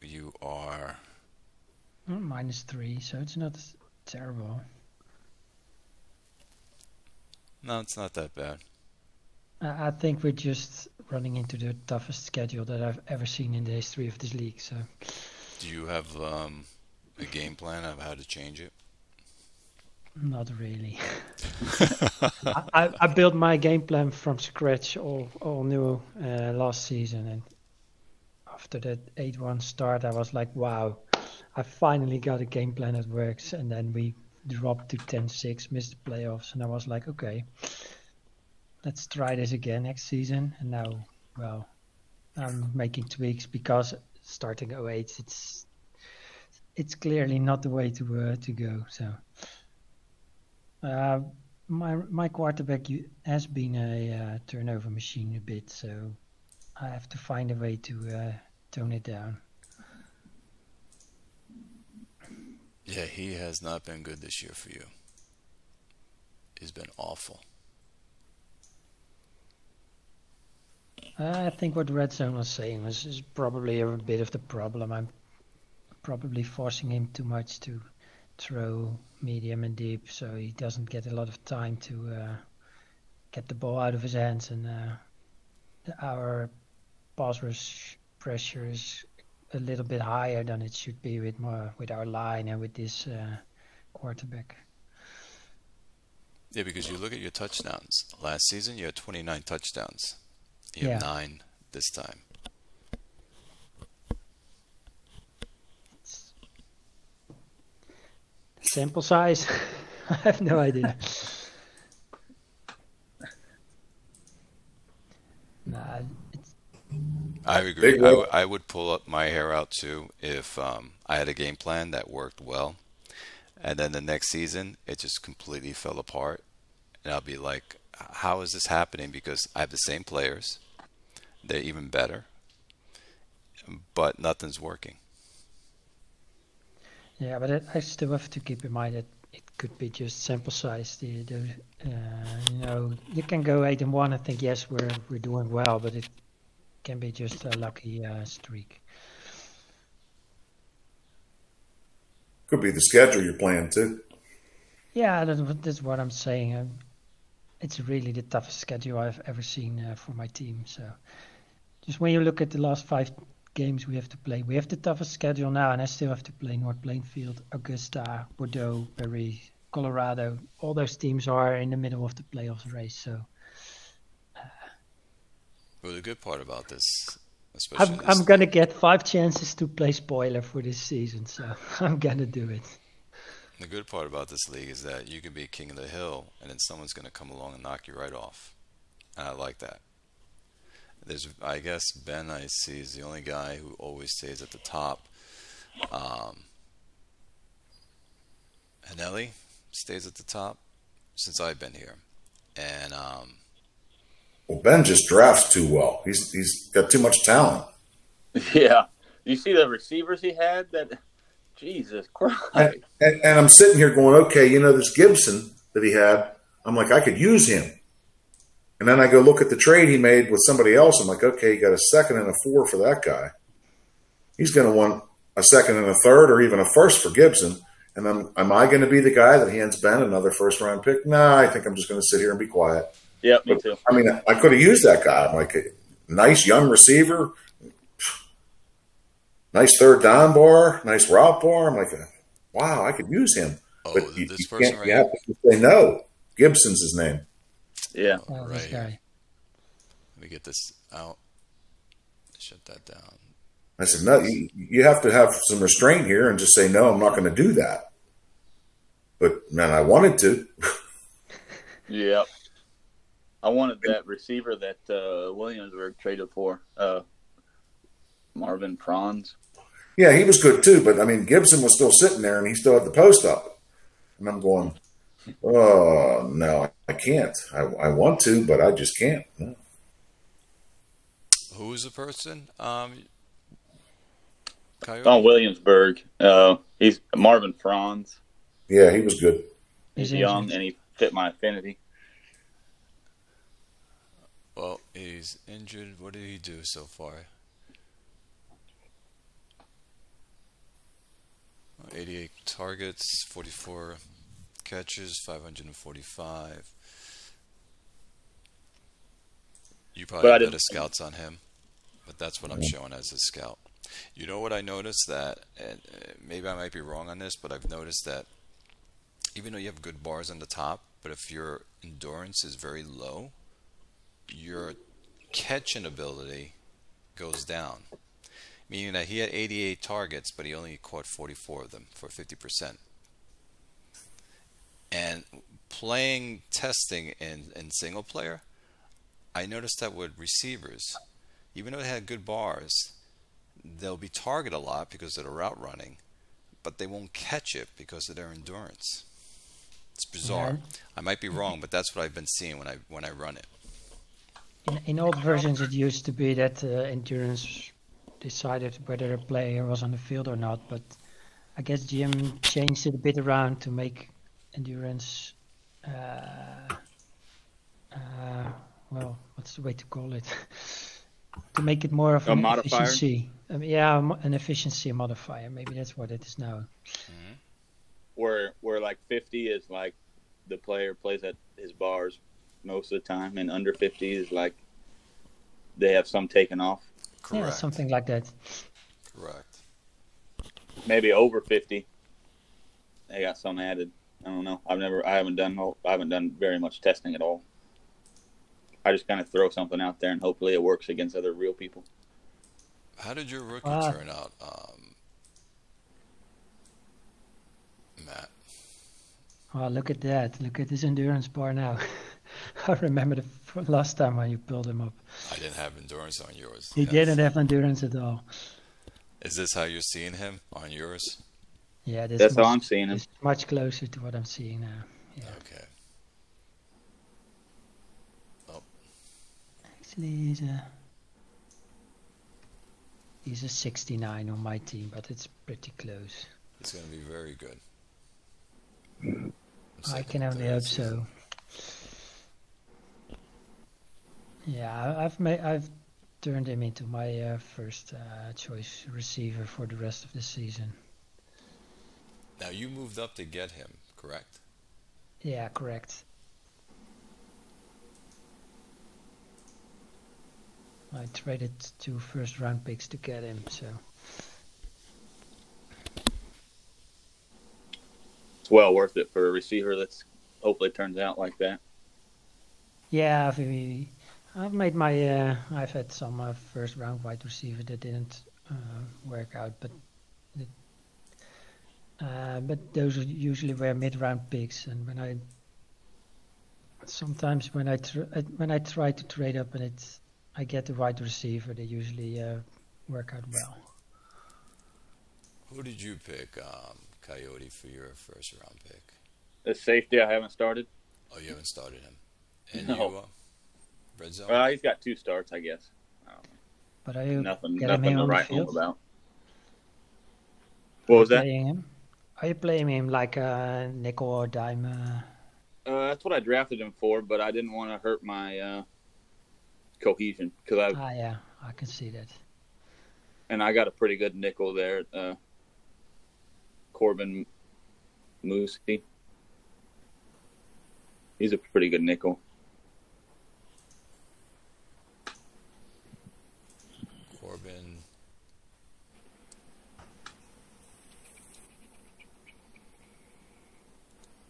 you are -3, so it's not terrible. No, it's not that bad. I think we're just running into the toughest schedule that I've ever seen in the history of this league. So, do you have a game plan of how to change it? Not really. I built my game plan from scratch, all new last season, and after that 8-1 start, I was like, wow, I finally got a game plan that works. And then we dropped to 10-6, missed the playoffs, and I was like, okay, let's try this again next season. And now, well, I'm making tweaks because starting 08, it's clearly not the way to go. So my quarterback has been a turnover machine a bit, so I have to find a way to tone it down. Yeah, he has not been good this year for you. He's been awful. I think what Red Zone was saying is probably a bit of the problem. I'm probably forcing him too much to throw medium and deep, so he doesn't get a lot of time to get the ball out of his hands. And our pass rush pressure is a little bit higher than it should be with our line and with this quarterback. Yeah, because you look at your touchdowns. Last season, you had 29 touchdowns. You have 9 this time. Sample size? I have no idea. I agree. I would pull up my hair out too if I had a game plan that worked well, and then the next season it just completely fell apart, and I'll be like, how is this happening? Because I have the same players, they're even better, but nothing's working. Yeah, but I still have to keep in mind that it could be just sample size. You can go 8-1 and think, yes, we're doing well, but it can be just a lucky streak. Could be the schedule you're playing too. Yeah, that's what I'm saying. It's really the toughest schedule I've ever seen for my team. So just when you look at the last 5 games we have to play, we have the toughest schedule now, and I still have to play North Plainfield, Augusta, Bordeaux, Paris, Colorado. All those teams are in the middle of the playoffs race. So, well, the good part about this, especially I'm gonna get 5 chances to play spoiler for this season, so I'm gonna do it. The good part about this league is that you can be king of the hill, and then someone's going to come along and knock you right off. And I like that. I guess Ben, I see, is the only guy who always stays at the top. Hanelli stays at the top since I've been here. And well, Ben just drafts too well. He's got too much talent. Yeah. You see the receivers he had? Jesus Christ. And I'm sitting here going, okay, this Gibson that he had, I'm like, I could use him. And then I go look at the trade he made with somebody else. I'm like, okay, you got a 2nd and a 4 for that guy. He's going to want a 2nd and a 3rd or even a 1st for Gibson. And then am I going to be the guy that hands Ben another 1st-round pick? Nah, I think I'm just going to sit here and be quiet. Yeah, me too. I mean, I could have used that guy. I'm like, a nice young receiver, nice 3rd down bar, nice route bar. I'm like, wow, I could use him. oh, But you this can't. person You right have to say no. Gibson's his name. Yeah. Oh, right this here. guy. Let me get this out. Shut that down. I said, no, you have to have some restraint here and just say, no, I'm not going to do that. But, man, I wanted to. Yeah. I wanted that receiver that Williamsburg traded for, Marvin Franz. Yeah, he was good too, but, I mean, Gibson was still sitting there and he still had the post up. And I'm going, oh, no, I can't. I want to, but I just can't. No. Who is the person? Coyote? Oh, Williamsburg. He's Marvin Franz. Yeah, he was good. He's young and he fit my affinity. Well, he's injured. What did he do so far? 88 targets, 44 catches, 545. You probably have better scouts on him, but that's what I'm showing as a scout. You know what I noticed that, and maybe I might be wrong on this, but I've noticed that even though you have good bars on the top, but if your endurance is very low, your catching ability goes down. Meaning that he had 88 targets, but he only caught 44 of them for 50%. And playing testing in single player, I noticed that with receivers, even though they had good bars, they'll be targeted a lot because of the route running, but they won't catch it because of their endurance. It's bizarre. I might be wrong, but that's what I've been seeing when I run it. In old versions, it used to be that endurance decided whether a player was on the field or not, but I guess GM changed it a bit around to make endurance, well, what's the way to call it? To make it more of an efficiency. An efficiency modifier. Maybe that's what it is now. Mm-hmm. Where like 50 is like the player plays at his bars most of the time, and under 50 is like they have some taken off. Correct. Yeah, something like that. Correct. Maybe over 50, they got some added. I don't know. I haven't done very much testing at all. I just kind of throw something out there and hopefully it works against other real people. How did your rookie turn out, Matt? Oh, look at that. Look at his endurance bar now. I remember the last time when you pulled him up. I didn't have endurance on yours. He didn't have endurance at all. Is this how you're seeing him on yours? Yeah, that's how I'm seeing him. It's much closer to what I'm seeing now. Yeah. Okay. Oh. Actually, he's a 69 on my team, but it's pretty close. It's going to be very good. I can only hope so. Yeah, I've turned him into my first choice receiver for the rest of the season. Now, you moved up to get him, correct? Yeah, correct. I traded 2 first-round picks to get him, so... It's well worth it for a receiver that's hopefully turns out like that. Yeah, I've made my... I've had some first-round wide receiver that didn't work out, but those usually were mid-round picks, and when I try to trade up and I get the wide receiver, they usually work out well. Who did you pick, Coyote, for your first round pick? The safety I haven't started. Oh, you haven't started him. And No. you, Red Zone? Well, he's got 2 starts, I guess. But are you Nothing getting him to on the write home field? about. What was that? Playing him? Are you playing him like a nickel or dime? That's what I drafted him for, but I didn't want to hurt my cohesion because yeah, I can see that. I got a pretty good nickel there, Corbin Moosey. He's a pretty good nickel. Corbin.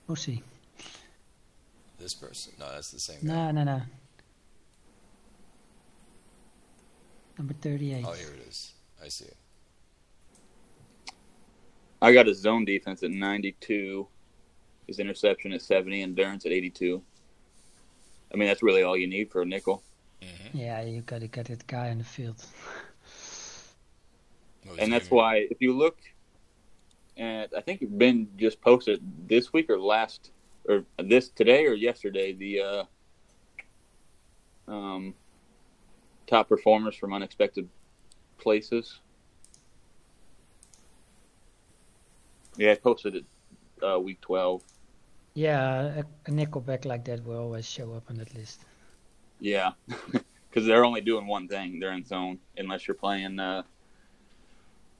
Moosey. This person? No, that's the same guy. No. Number 38. Oh, here it is. I see it. I got his zone defense at 92, his interception at 70, endurance at 82. I mean, that's really all you need for a nickel. Mm-hmm. Yeah, you got to get that guy in the field. And that's why, if you look at, I think Ben just posted this week or today or yesterday, the top performers from unexpected places. Yeah, I posted it week 12. Yeah, a nickelback like that will always show up on that list. Yeah, because they're only doing one thing. They're in zone, unless you're playing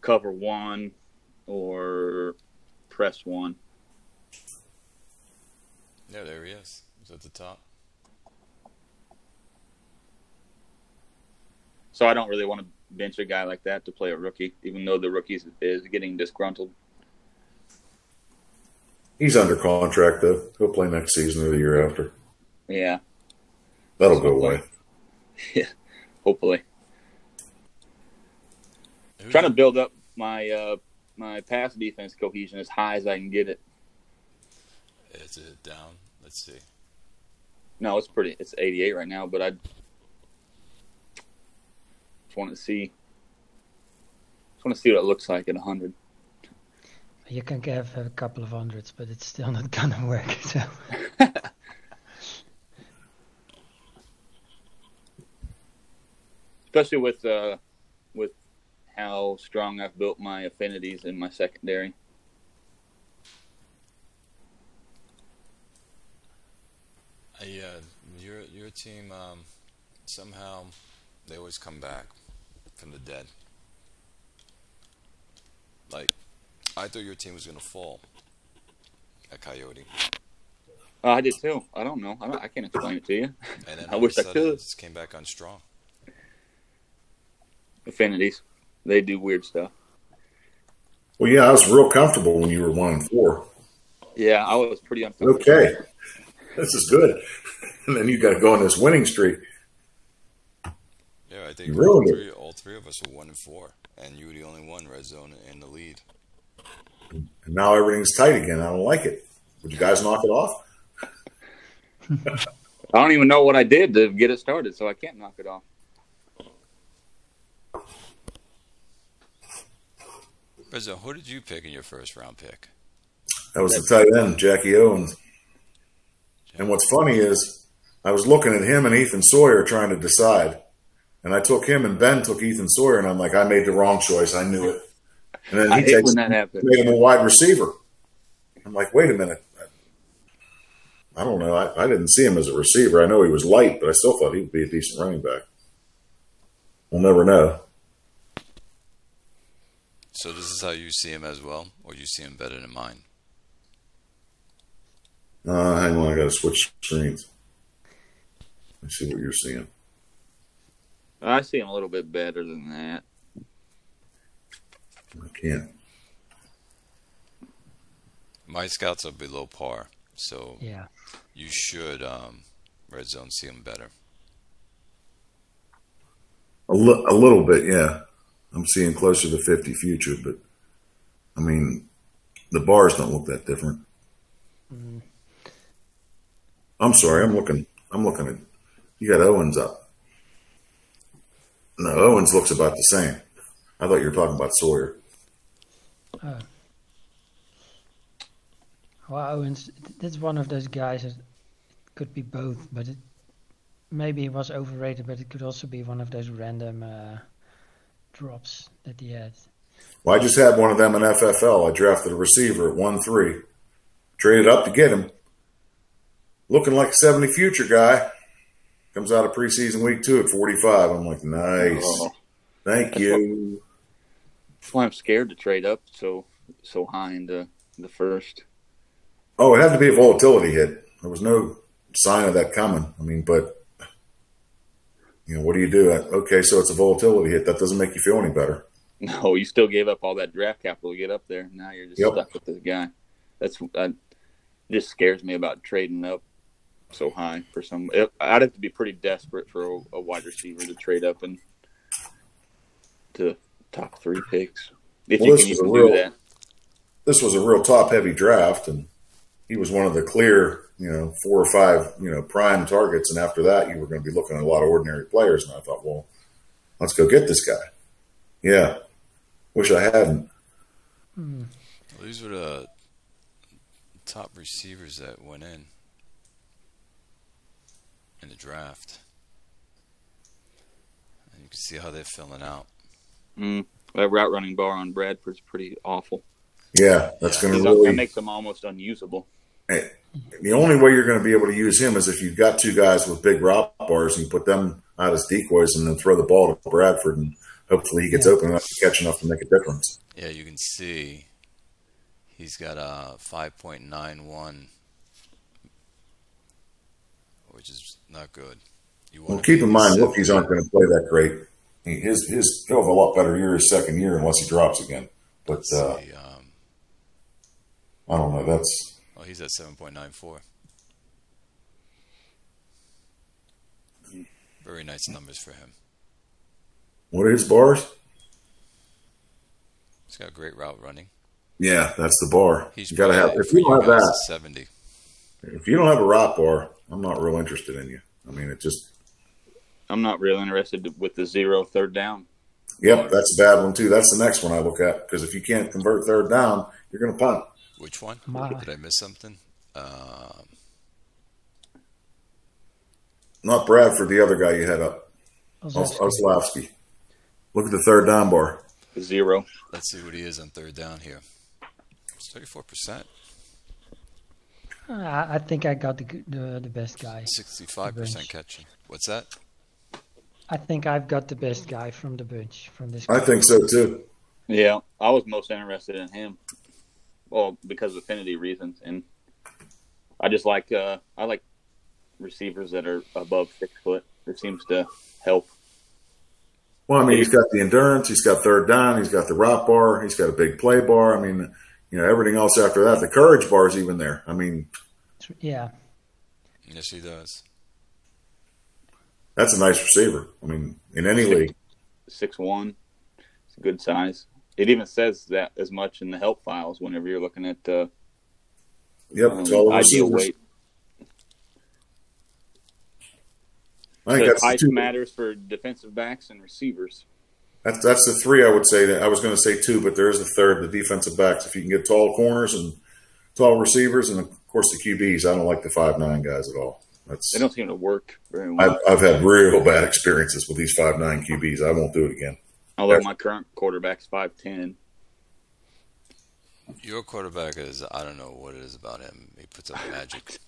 cover 1 or press 1. Yeah, there he is. He's at the top. So I don't really want to bench a guy like that to play a rookie, even though the rookie is getting disgruntled. He's under contract, though. He'll play next season or the year after. Yeah. That'll go away. Yeah, hopefully. Trying to build up my my pass defense cohesion as high as I can get it. Is it down? Let's see. No, it's 88 right now, but I just want to see what it looks like at 100. You can have a couple of hundreds, but it's still not gonna work. So. Especially with how strong I've built my affinities in my secondary. Your team somehow they always come back from the dead. Like, I thought your team was going to fall at Coyote. I did too. I don't know. I can't explain it to you. And then I wish I could. It just came back on strong. Affinities. They do weird stuff. Well, yeah, I was real comfortable when you were 1-4. Yeah, I was pretty uncomfortable. Okay. This is good. And then you got to go on this winning streak. Yeah, I think all three of us were 1-4, and you were the only one red zone in the lead. And now everything's tight again. I don't like it. Would you guys knock it off? I don't even know what I did to get it started, so I can't knock it off. Rizzo, who did you pick in your first round pick? That was the tight end, Jackie Owens. And what's funny is I was looking at him and Ethan Sawyer trying to decide. And I took him and Ben took Ethan Sawyer, and I'm like, I made the wrong choice. I knew it. And then I hate when that happens. Made him a wide receiver. I'm like, wait a minute. I don't know. I didn't see him as a receiver. I know he was light, but I still thought he'd be a decent running back. We'll never know. So this is how you see him as well, or you see him better than mine? Hang on, I got to switch screens. Let's see what you're seeing. I see him a little bit better than that. I can't. My scouts are below par, so Yeah. you should red zone see him better. A little bit, yeah. I'm seeing closer to 50 future, but I mean, the bars don't look that different. Mm. I'm sorry, I'm looking at, you got Owens up. No, Owens looks about the same. I thought you were talking about Sawyer. Well, Owens, that's one of those guys that could be both, but maybe he was overrated, but it could also be one of those random drops that he had. Well, I just had one of them in FFL. I drafted a receiver at 1-3. Traded up to get him. Looking like a 70 future guy. Comes out of preseason week 2 at 45. I'm like, nice. Oh, Thank you. That's why I'm scared to trade up so high into the first. Oh, it had to be a volatility hit. There was no sign of that coming. I mean, but, you know, what do you do? Okay, so it's a volatility hit. That doesn't make you feel any better. No, you still gave up all that draft capital to get up there. Now you're just stuck with this guy. That just scares me about trading up so high for some. I'd have to be pretty desperate for a wide receiver to trade up and to top 3 picks. If you can even do that. This was a real top-heavy draft, and he was one of the clear, 4 or 5, prime targets. And after that, you were going to be looking at a lot of ordinary players. And I thought, well, let's go get this guy. Yeah. Wish I hadn't. Well, these were the top receivers that went in the draft. And you can see how they're filling out. That route running bar on Bradford's pretty awful. Yeah, that's going to really... That makes them almost unusable. Hey, the only way you're going to be able to use him is if you've got 2 guys with big route bars and you put them out as decoys and then throw the ball to Bradford, and hopefully he gets open enough to catch enough to make a difference. Yeah, you can see he's got a 5.91, which is not good. Well, keep in mind, rookies aren't going to play that great. He'll have a lot better year his second year unless he drops again. But I don't know. That's... Oh, he's at 7.94. Very nice numbers for him. What are his bars? He's got great route running. Yeah, that's the bar. He's you got to have. If you don't have that, 70. If you don't have a route bar, I'm not real interested in you. I mean, it just. I'm not real interested with the 0 third down. Yep, that's a bad one too. That's the next one I look at, because if you can't convert third down, you're going to punt. Which one? Did I miss something? Not Bradford, the other guy you had up. Oslowski. Look at the third down bar. 0. Let's see what he is on third down here. It's 34%. I think I got the best guy. 65% catching. What's that? I think I've got the best guy from the bunch. From this. I think so too. Yeah, I was most interested in him. Well, because of affinity reasons, and I just like I like receivers that are above 6 foot. It seems to help. Well, I mean, he's got the endurance, he's got third down, he's got the route bar, he's got a big play bar. I mean, everything else after that, the courage bar is even there. I mean, yeah. Yes, he does. That's a nice receiver. I mean, in any league. 6'1", it's a good size. It even says that as much in the help files whenever you're looking at it's all ideal weight. I think that's height matters for defensive backs and receivers. That's the 3 I would say. I was going to say 2, but there is a third, the defensive backs. If you can get tall corners and tall receivers, and of course the QBs. I don't like the 5'9" guys at all. They don't seem to work very well. I've had real bad experiences with these 5'9" QBs. I won't do it again. Although my current quarterback's 5'10". Your quarterback is, I don't know what it is about him. He puts up magic.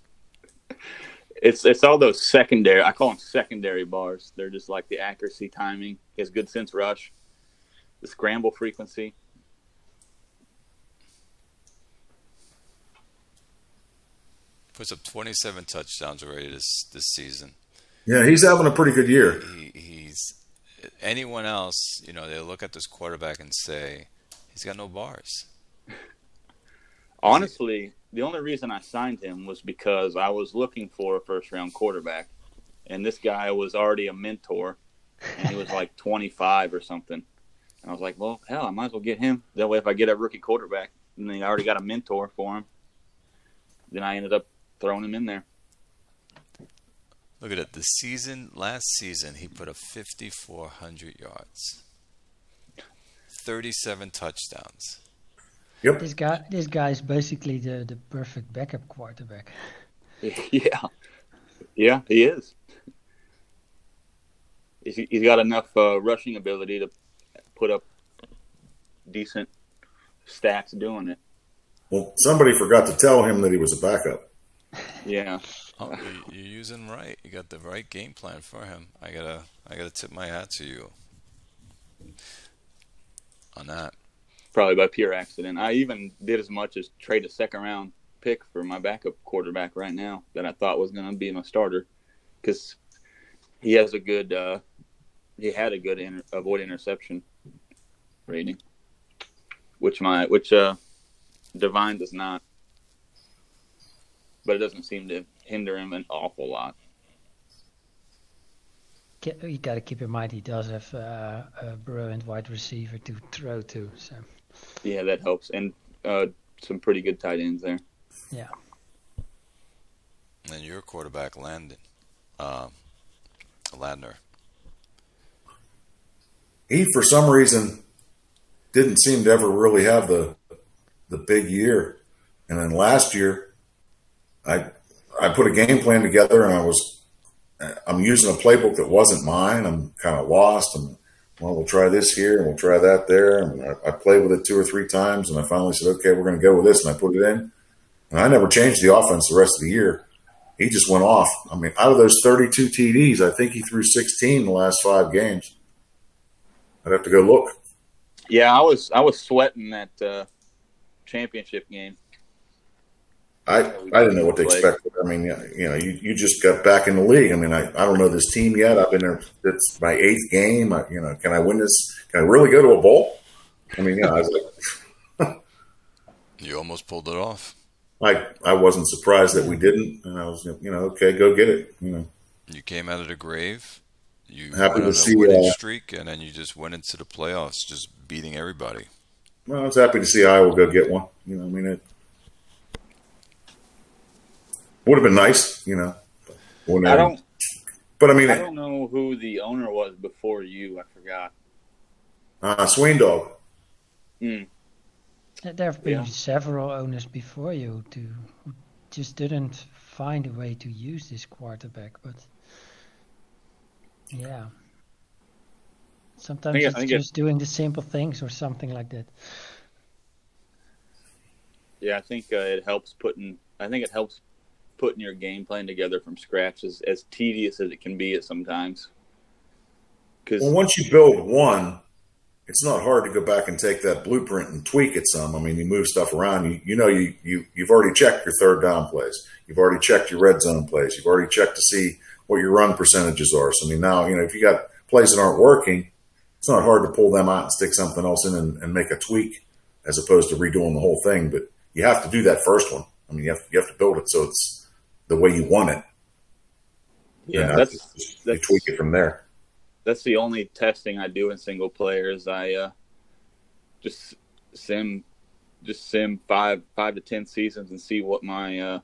It's all those secondary. I call them secondary bars. They're just like the accuracy, timing, his good sense rush, the scramble frequency. Puts up 27 touchdowns already this season. Yeah, he's having a pretty good year. He's anyone else, they look at this quarterback and say, he's got no bars. Honestly, the only reason I signed him was because I was looking for a first-round quarterback, and this guy was already a mentor, and he was like 25 or something. And I was like, well, hell, I might as well get him. That way if I get a rookie quarterback, and then I already got a mentor for him, then I ended up throwing him in there. Look at it. Last season, he put up 5,400 yards, 37 touchdowns. Yep. This guy is basically the perfect backup quarterback. Yeah, he is. He's got enough rushing ability to put up decent stats doing it. Well, somebody forgot to tell him that he was a backup. Yeah. Oh, you're using right. You got the right game plan for him. I gotta tip my hat to you on that. Probably by pure accident. I even did as much as trade a second-round pick for my backup quarterback right now that I thought was going to be my starter, because he has he had a good avoid interception rating, which Divine does not. But it doesn't seem to hinder him an awful lot. You got to keep in mind he does have a brilliant wide receiver to throw to. So. Yeah, that helps, and some pretty good tight ends there. Yeah. And your quarterback, Ladner. He, for some reason, didn't seem to ever really have the big year, and then last year, I put a game plan together, and I'm using a playbook that wasn't mine. I'm kind of lost. We'll try this here, and we'll try that there. And I played with it 2 or 3 times, and I finally said, okay, we're going to go with this, and I put it in. And I never changed the offense the rest of the year. He just went off. I mean, out of those 32 TDs, I think he threw 16 in the last 5 games. I'd have to go look. Yeah, I was sweating that championship game. I didn't know what to expect. I mean, you just got back in the league. I mean, I don't know this team yet. I've been there. It's my 8th game. Can I win this? Can I really go to a bowl? I mean, I was like, you almost pulled it off. I wasn't surprised that we didn't, and I was, okay, go get it. You came out of the grave. You happy went to on see a winning streak, and then you just went into the playoffs, just beating everybody. Well, I was happy to see Iowa go get one. I mean, it would have been nice, I don't know who the owner was before you. I forgot. Swain Dog. There have been several owners before you who just didn't find a way to use this quarterback, but yeah. Sometimes it's just doing the simple things or something like that. Yeah, I think it helps putting your game plan together from scratch, as tedious as it can be at sometimes. Well, once you build one, it's not hard to go back and take that blueprint and tweak it some. I mean, you move stuff around. You've already checked your 3rd down plays. You've already checked your red zone plays. You've already checked to see what your run percentages are. So, I mean, now, if you got plays that aren't working, it's not hard to pull them out and stick something else in and make a tweak as opposed to redoing the whole thing. But you have to do that first one. I mean, you have to build it so it's the way you want it. Yeah, you tweak it from there. That's the only testing I do in single player is I just sim 5 to 10 seasons and see what my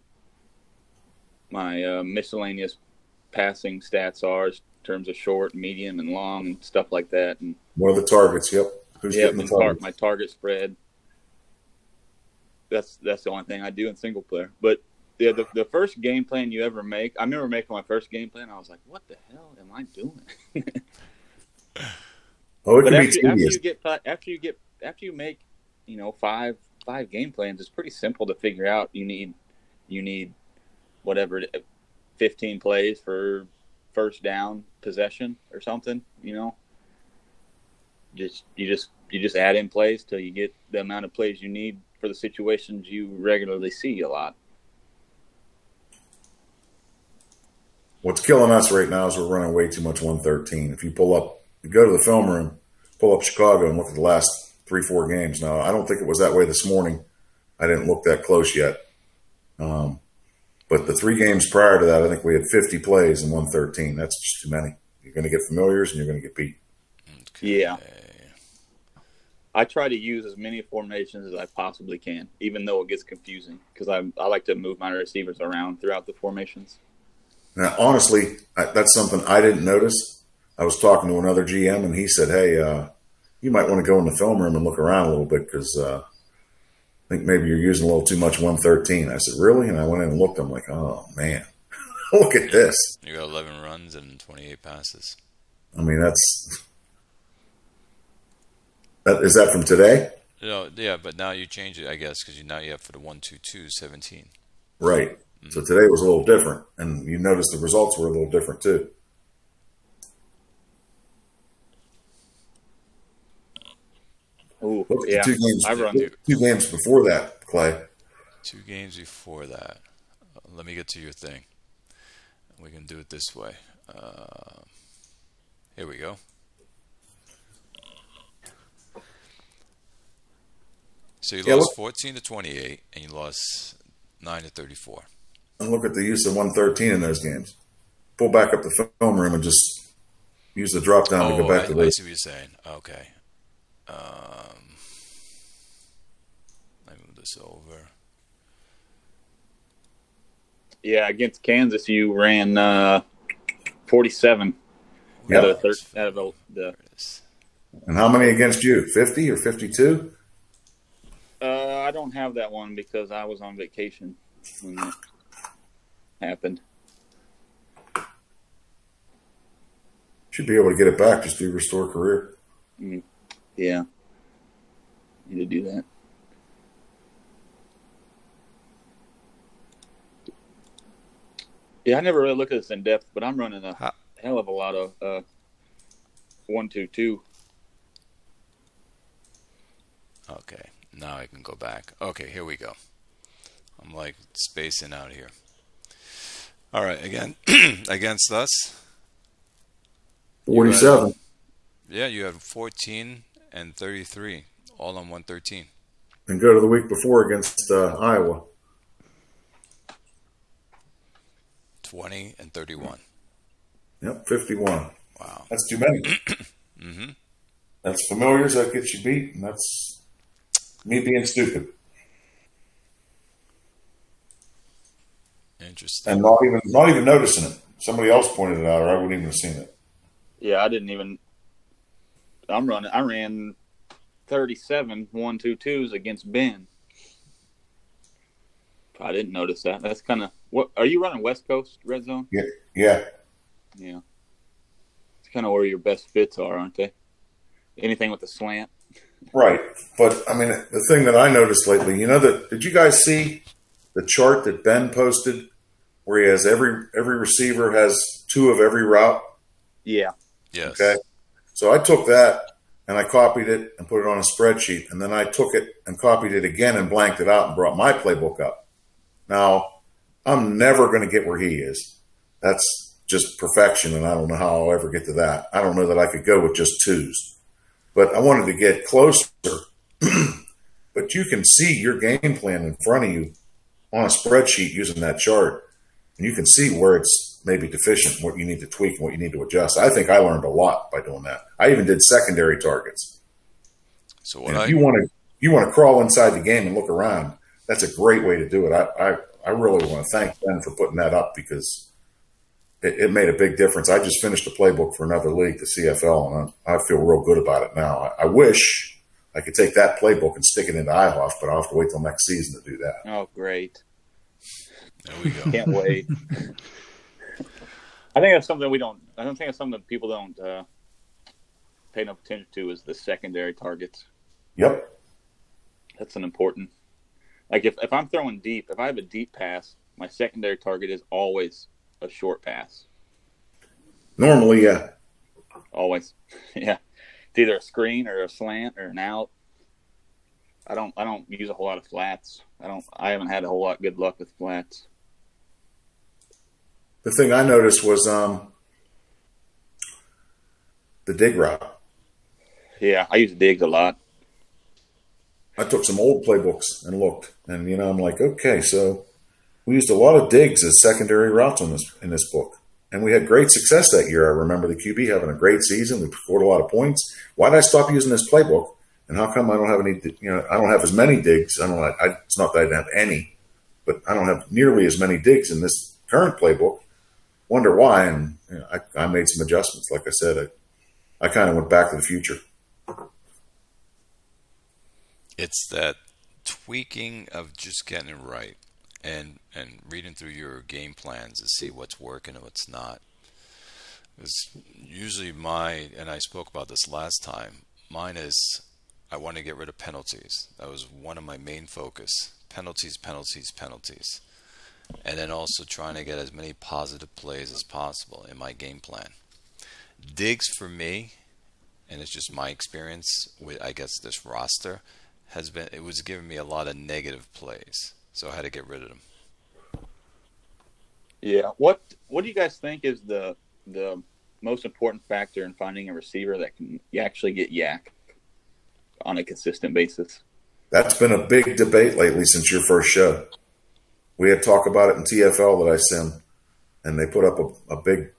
miscellaneous passing stats are in terms of short, medium, and long and stuff like that. And what are the targets? Yep. Who's getting the targets? My target spread. That's the only thing I do in single player. But yeah, the first game plan you ever make, I remember making my first game plan. I was like, what the hell am I doing? Oh, it but can be tedious. after you make, 5 5 game plans, it's pretty simple to figure out. You need whatever 15 plays for first down possession or something. You just add in plays till you get the amount of plays you need for the situations you regularly see a lot. What's killing us right now is we're running way too much 113. If you go to the film room, pull up Chicago and look at the last 3-4 games. Now, I don't think it was that way this morning. I didn't look that close yet. But the 3 games prior to that, I think we had 50 plays in 113. That's just too many. You're going to get familiars and you're going to get beat. Okay. Yeah. I try to use as many formations as I possibly can, even though it gets confusing, because I like to move my receivers around throughout the formations. Now, honestly, that's something I didn't notice. I was talking to another GM, and he said, hey, you might want to go in the film room and look around a little bit because I think maybe you're using a little too much 113. I said, really? And I went in and looked. I'm like, oh, man, look at this. You got 11 runs and 28 passes. I mean, is that from today? No, yeah, but now you change it, I guess, because now you have for the 1-2-2 17. Right. Mm-hmm. So today was a little different, and you notice the results were a little different too. Ooh, yeah. 2 games before that, Clay. 2 games before that. Let me get to your thing. We can do it this way. Here we go. So you lost 14-28, and you lost 9-34. And look at the use of 113 in those games. Pull back up the film room and just use the drop down to go back to the. I see what you're saying. Okay. Let me move this over. Yeah, against Kansas, you ran 47 out of the. And how many against you? 50 or 52? I don't have that one because I was on vacation when that happened. Should be able to get it back. Just do restore career. Yeah. Need to do that. Yeah, I never really looked at this in depth, but I'm running a hell of a lot of 1-2-2. Okay. Now I can go back. Okay, here we go. I'm like spacing out here. All right, again, against us. 47. You had 14 and 33, all on 113. And go to the week before against Iowa. 20 and 31. Yep, 51. Wow. That's too many. Mm-hmm. That's familiars. That gets you beat, and that's me being stupid. Interesting. And not even noticing it. Somebody else pointed it out, or I wouldn't even have seen it. Yeah, I didn't even. I ran 37 1-2-2s against Ben. I didn't notice that. That's kind of what. Are you running West Coast red zone? Yeah. Yeah. It's kind of where your best fits are, aren't they? Anything with a slant. Right. But, I mean, the thing that I noticed lately, did you guys see the chart that Ben posted where he has every receiver has 2 of every route? Yeah. Yes. Okay. So I took that and I copied it and put it on a spreadsheet. And then I took it and copied it again and blanked it out and brought my playbook up. Now, I'm never going to get where he is. That's just perfection, and I don't know how I'll ever get to that. I don't know that I could go with just 2s. But I wanted to get closer. But you can see your game plan in front of you on a spreadsheet using that chart. And you can see where it's maybe deficient, what you need to tweak, and what you need to adjust. I think I learned a lot by doing that. I even did secondary targets. So if you want to crawl inside the game and look around, that's a great way to do it. I really want to thank Ben for putting that up because it made a big difference. I just finished a playbook for another league, the CFL, and I feel real good about it now. I wish I could take that playbook and stick it into IHOF, but I'll have to wait till next season to do that. Oh, great. There we go. Can't wait. I think that's something that people don't pay enough attention to is the secondary targets. Yep. That's an important Like if I'm throwing deep, if I have a deep pass, my secondary target is always a short pass. Normally, yeah. Always. Yeah. It's either a screen or a slant or an out. I don't use a whole lot of flats. I haven't had a whole lot good luck with flats. The thing I noticed was the dig route. Yeah, I use digs a lot. I took some old playbooks and looked, and I'm like, okay, so we used a lot of digs as secondary routes in this book, and we had great success that year. I remember the QB having a great season. We scored a lot of points. Why did I stop using this playbook? And how come I don't have any? I don't have as many digs. It's not that I don't have any, but I don't have nearly as many digs in this current playbook. Wonder why? And I made some adjustments. Like I said, I kind of went back to the future. It's that tweaking of just getting it right and reading through your game plans to see what's working and what's not. Because usually and I spoke about this last time, mine is I want to get rid of penalties. That was one of my main focus. Penalties. And then also trying to get as many positive plays as possible in my game plan. Digs for me, and it's just my experience with, I guess, this roster, it was giving me a lot of negative plays. So I had to get rid of them. Yeah. What do you guys think is the most important factor in finding a receiver that can actually get yak on a consistent basis? That's been a big debate lately since your first show. We had talk about it in TFL that I sim, and they put up a big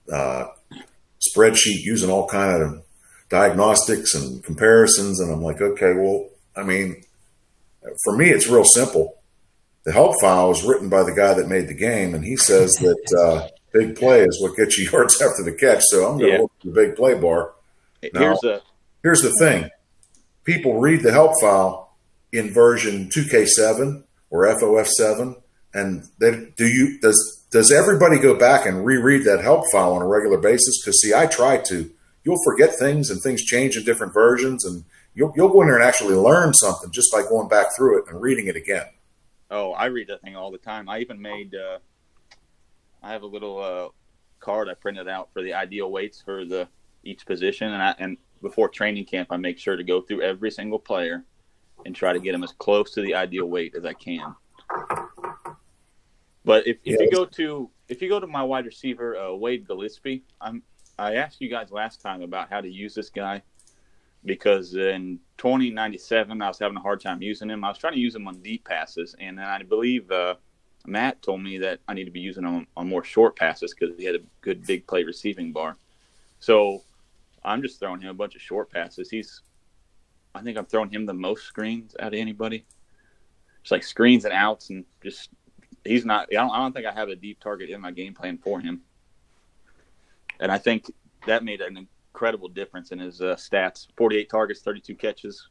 spreadsheet using all kind of diagnostics and comparisons, and I'm like, okay, well, I mean, for me, it's real simple. The help file was written by the guy that made the game, and he says that big play is what gets you yards after the catch, so I'm going to look at the big play bar. Now, here's the thing. People read the help file in version 2K7 or FOF7, and does everybody go back and reread that help file on a regular basis? Because, see, I try to. You'll forget things, and things change in different versions, and you'll go in there and actually learn something just by going back through it and reading it again. Oh, I read that thing all the time. I even made I have a little card I printed out for the ideal weights for each position, and before training camp, I make sure to go through every single player and try to get them as close to the ideal weight as I can. But if you go to my wide receiver Wade Gillespie, I asked you guys last time about how to use this guy, because in 2097 I was having a hard time using him. I was trying to use him on deep passes, and then I believe Matt told me that I need to be using him on more short passes because he had a good big play receiving bar. So I'm just throwing him a bunch of short passes. I think I'm throwing him the most screens out of anybody. It's like screens and outs, and just he's not. I don't think I have a deep target in my game plan for him, and I think that made an incredible difference in his stats. 48 targets, 32 catches,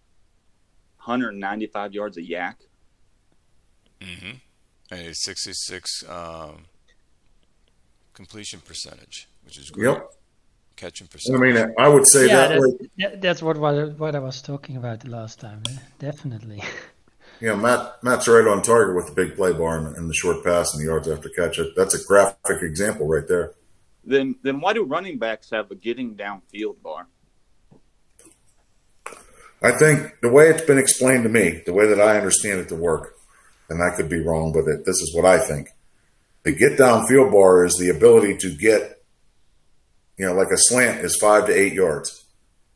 195 yards of yak. Mm-hmm. And a 66 completion percentage, which is great. Yep. Catching percentage. I mean, I would say that's what I was talking about the last time. Definitely. Yeah, Matt's right on target with the big play bar and the short pass and the yards after catch. That's a graphic example right there. Then why do running backs have a getting downfield bar? I think the way it's been explained to me, the way that I understand it to work, and I could be wrong, but this is what I think. The get downfield bar is the ability to get, like a slant is 5 to 8 yards.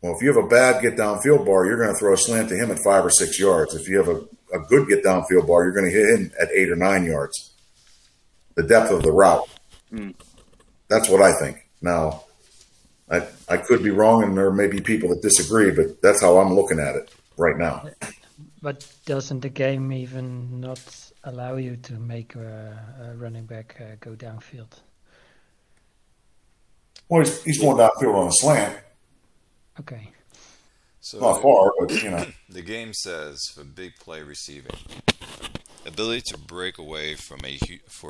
Well, if you have a bad get downfield bar, you're going to throw a slant to him at 5 or 6 yards. If you have a good get downfield bar, you're going to hit him at 8 or 9 yards. The depth of the route. That's what I think. Now, I could be wrong, and there may be people that disagree, but that's how I'm looking at it right now. But doesn't the game even not allow you to make a running back go downfield? Well, he's going downfield on a slant. Okay. So not far, but the game says for big play receiving, ability to break away for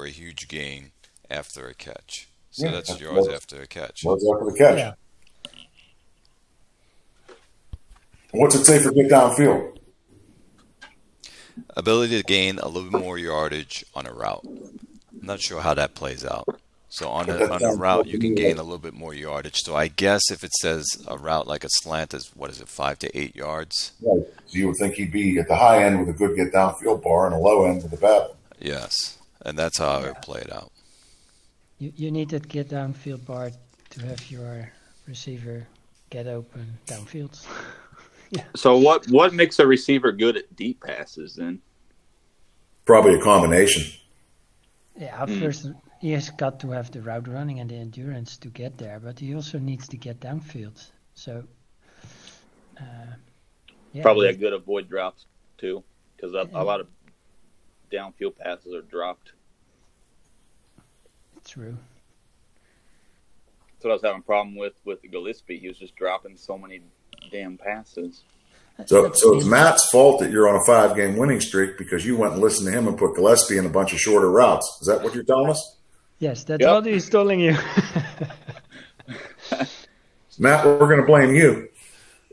a huge gain after a catch. So that's yards after a catch. Yards after the catch. Yeah. What's it say for get downfield? ability to gain a little bit more yardage on a route. I'm not sure how that plays out. So on a route, you can gain a little bit more yardage. So I guess if it says a route like a slant is, 5 to 8 yards? Right. So you would think he'd be at the high end with a good get downfield bar and a low end with a bad one. Yes, and that's how I would play it out. You need that get downfield bar to have your receiver get open downfield. Yeah. So what makes a receiver good at deep passes then? Probably a combination. Yeah, first he has got to have the route running and the endurance to get there, but he also needs to get downfield. So, probably a good avoid drops too, because a lot of downfield passes are dropped. True. That's what I was having a problem with Gillespie. He was just dropping so many damn passes. So it's Matt's fault that you're on a 5-game winning streak because you went and listened to him and put Gillespie in a bunch of shorter routes. Is that what you're telling us? Yes, that's what he's telling you. Matt, we're going to blame you.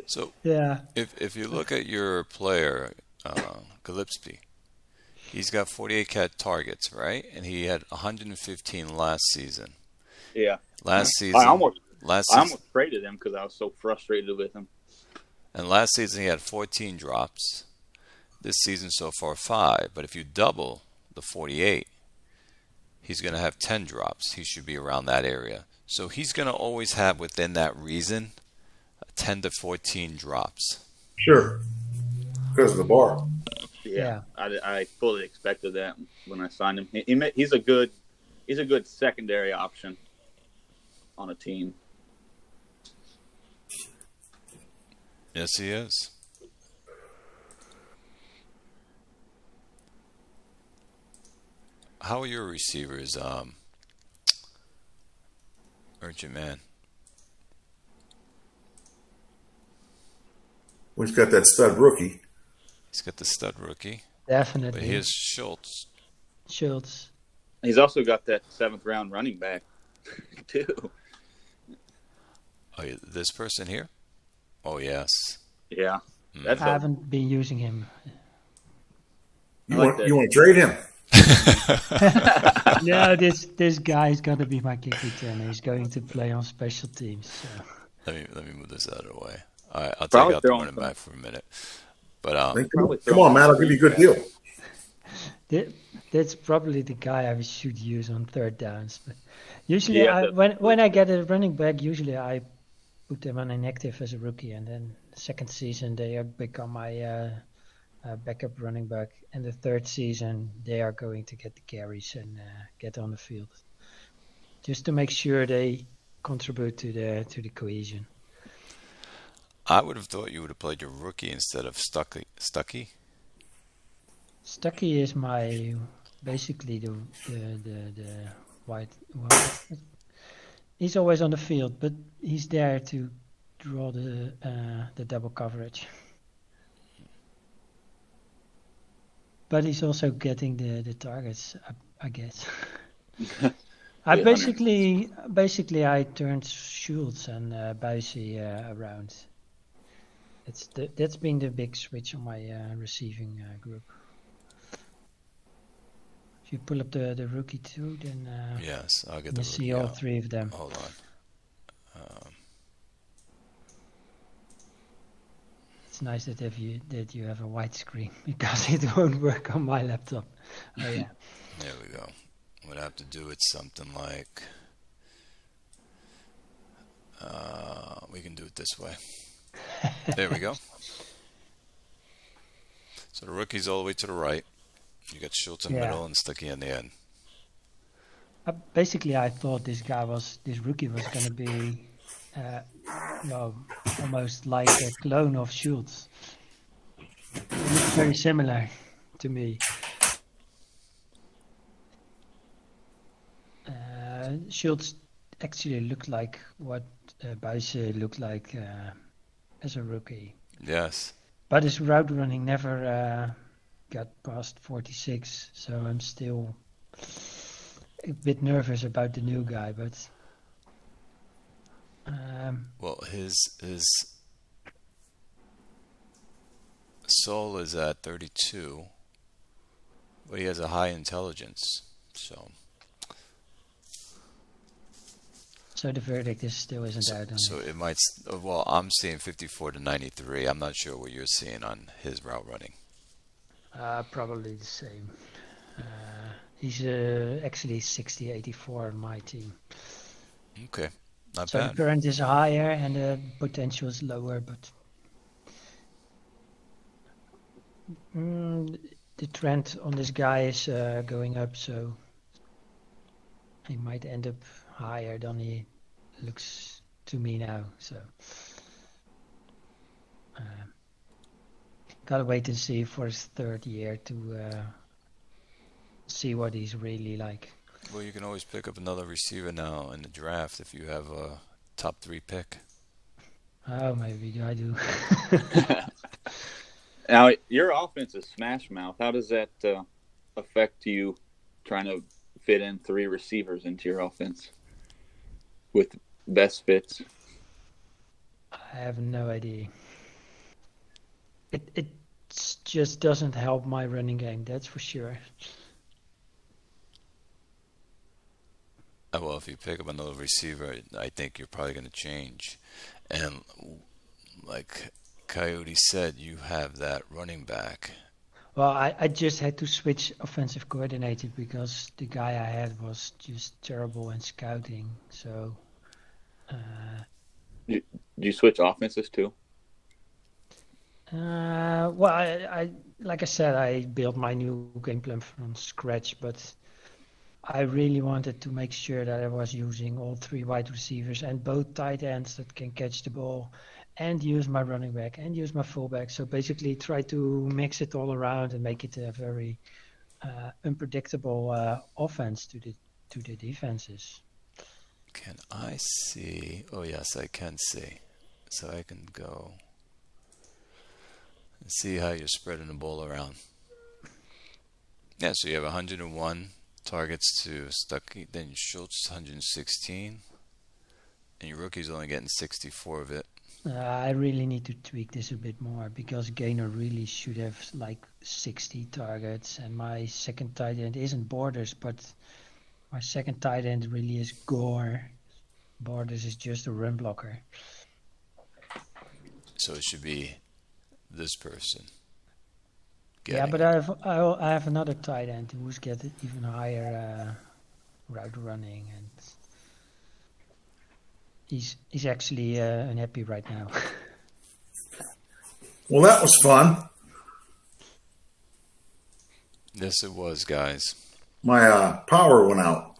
So yeah, if you look at your player, Gillespie, he's got 48 targets, right? And he had 115 last season. Yeah. Last season. I almost traded him because I was so frustrated with him. And last season he had 14 drops. This season so far 5. But if you double the 48, he's going to have 10 drops. He should be around that area. So he's going to always have within that reason 10 to 14 drops. Sure. Because of the bar. Yeah. I fully expected that when I signed him. He's a good secondary option on a team. Yes, he is. How are your receivers, Urgent Man? Well, he's got that stud rookie. He's got the stud rookie. Definitely. But here's Schultz. He's also got that 7th round running back, too. Oh, this person here? Oh, yes. Yeah. I haven't been using him. You want to trade him? No, this guy's going to be my kick returner. He's going to play on special teams. So. Let me move this out of the way. All right, I'll take out the running back for a minute. But come on, Matt, I'll give you a good deal. That's probably the guy I should use on 3rd downs. But usually, when I get a running back, usually I put them on inactive as a rookie, and then the 2nd season they become my backup running back, and the 3rd season they are going to get the carries and get on the field, just to make sure they contribute to the cohesion. I would have thought you would have played your rookie instead of Stuckey. Stuckey is my basically the white. Well, he's always on the field, but he's there to draw the double coverage. But he's also getting the targets, I guess. I basically I turned Schultz and Buijs around. That's been the big switch on my receiving group. If you pull up the rookie too, then yes, I'll get the you see all 3 of them. Hold on. It's nice that you have a white screen because it won't work on my laptop. Oh yeah. There we go. I'm gonna have to do it something like. We can do it this way. There we go. So the rookie's all the way to the right. You got Schultz in the middle and Stuckey in the end. Basically, I thought this rookie was going to be, almost like a clone of Schultz. It looks very similar to me. Schultz actually looked like what Buijs looked like as a rookie. Yes. But his route running never got past 46, so I'm still a bit nervous about the new guy. But well, his soul is at 32, Well, he has a high intelligence, so. So the verdict is still isn't out on So it. it might. Well, I'm seeing 54 to 93. I'm not sure what you're seeing on his route running. Probably the same. He's actually 60-84 on my team. Okay, not So the bad. current is higher and the potential is lower, but the trend on this guy is going up, so he might end up higher than he looks to me now. So gotta wait and see for his third year to see what he's really like. Well, you can always pick up another receiver now in the draft if you have a top 3 pick. Oh, maybe I do. Now, your offense is smash mouth. How does that affect you trying to fit in 3 receivers into your offense with best fits? I have no idea. It just doesn't help my running game, that's for sure. Well, if you pick up another receiver, I think you're probably going to change. And like Coyote said, you have that running back. Well, I just had to switch offensive coordinator because the guy I had was just terrible in scouting. So, Do you switch offenses too? well, I like I said, I built my new game plan from scratch, but I really wanted to make sure that I was using all 3 wide receivers and both tight ends that can catch the ball, and use my running back and use my fullback. So basically, try to mix it all around and make it a very unpredictable offense to the defenses. Can I see? Oh, yes, I can see. So I can go and see how you're spreading the ball around. Yeah, so you have 101 targets to Stuckey, then Schultz 116, and your rookie's only getting 64 of it. I really need to tweak this a bit more because Gaynor really should have like 60 targets, and my second tight end isn't Borders, but my second tight end really is Gore. Borders is just a run blocker. So it should be this person. Yeah, but I have another tight end who's getting even higher route running, and he's actually unhappy right now. Well, that was fun. Yes, it was, guys. My power went out.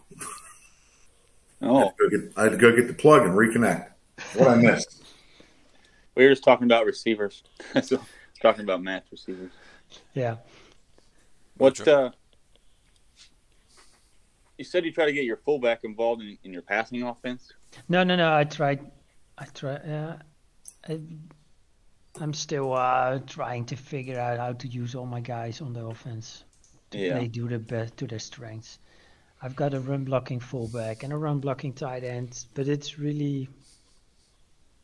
Oh, I had to go get the plug and reconnect. What I missed. we were just talking about receivers. So, talking about match receivers. Yeah. What you said you try to get your fullback involved in your passing offense? No. I tried. I'm still trying to figure out how to use all my guys on the offense to play do the best to their strengths. I've got a run blocking fullback and a run blocking tight end, but it's really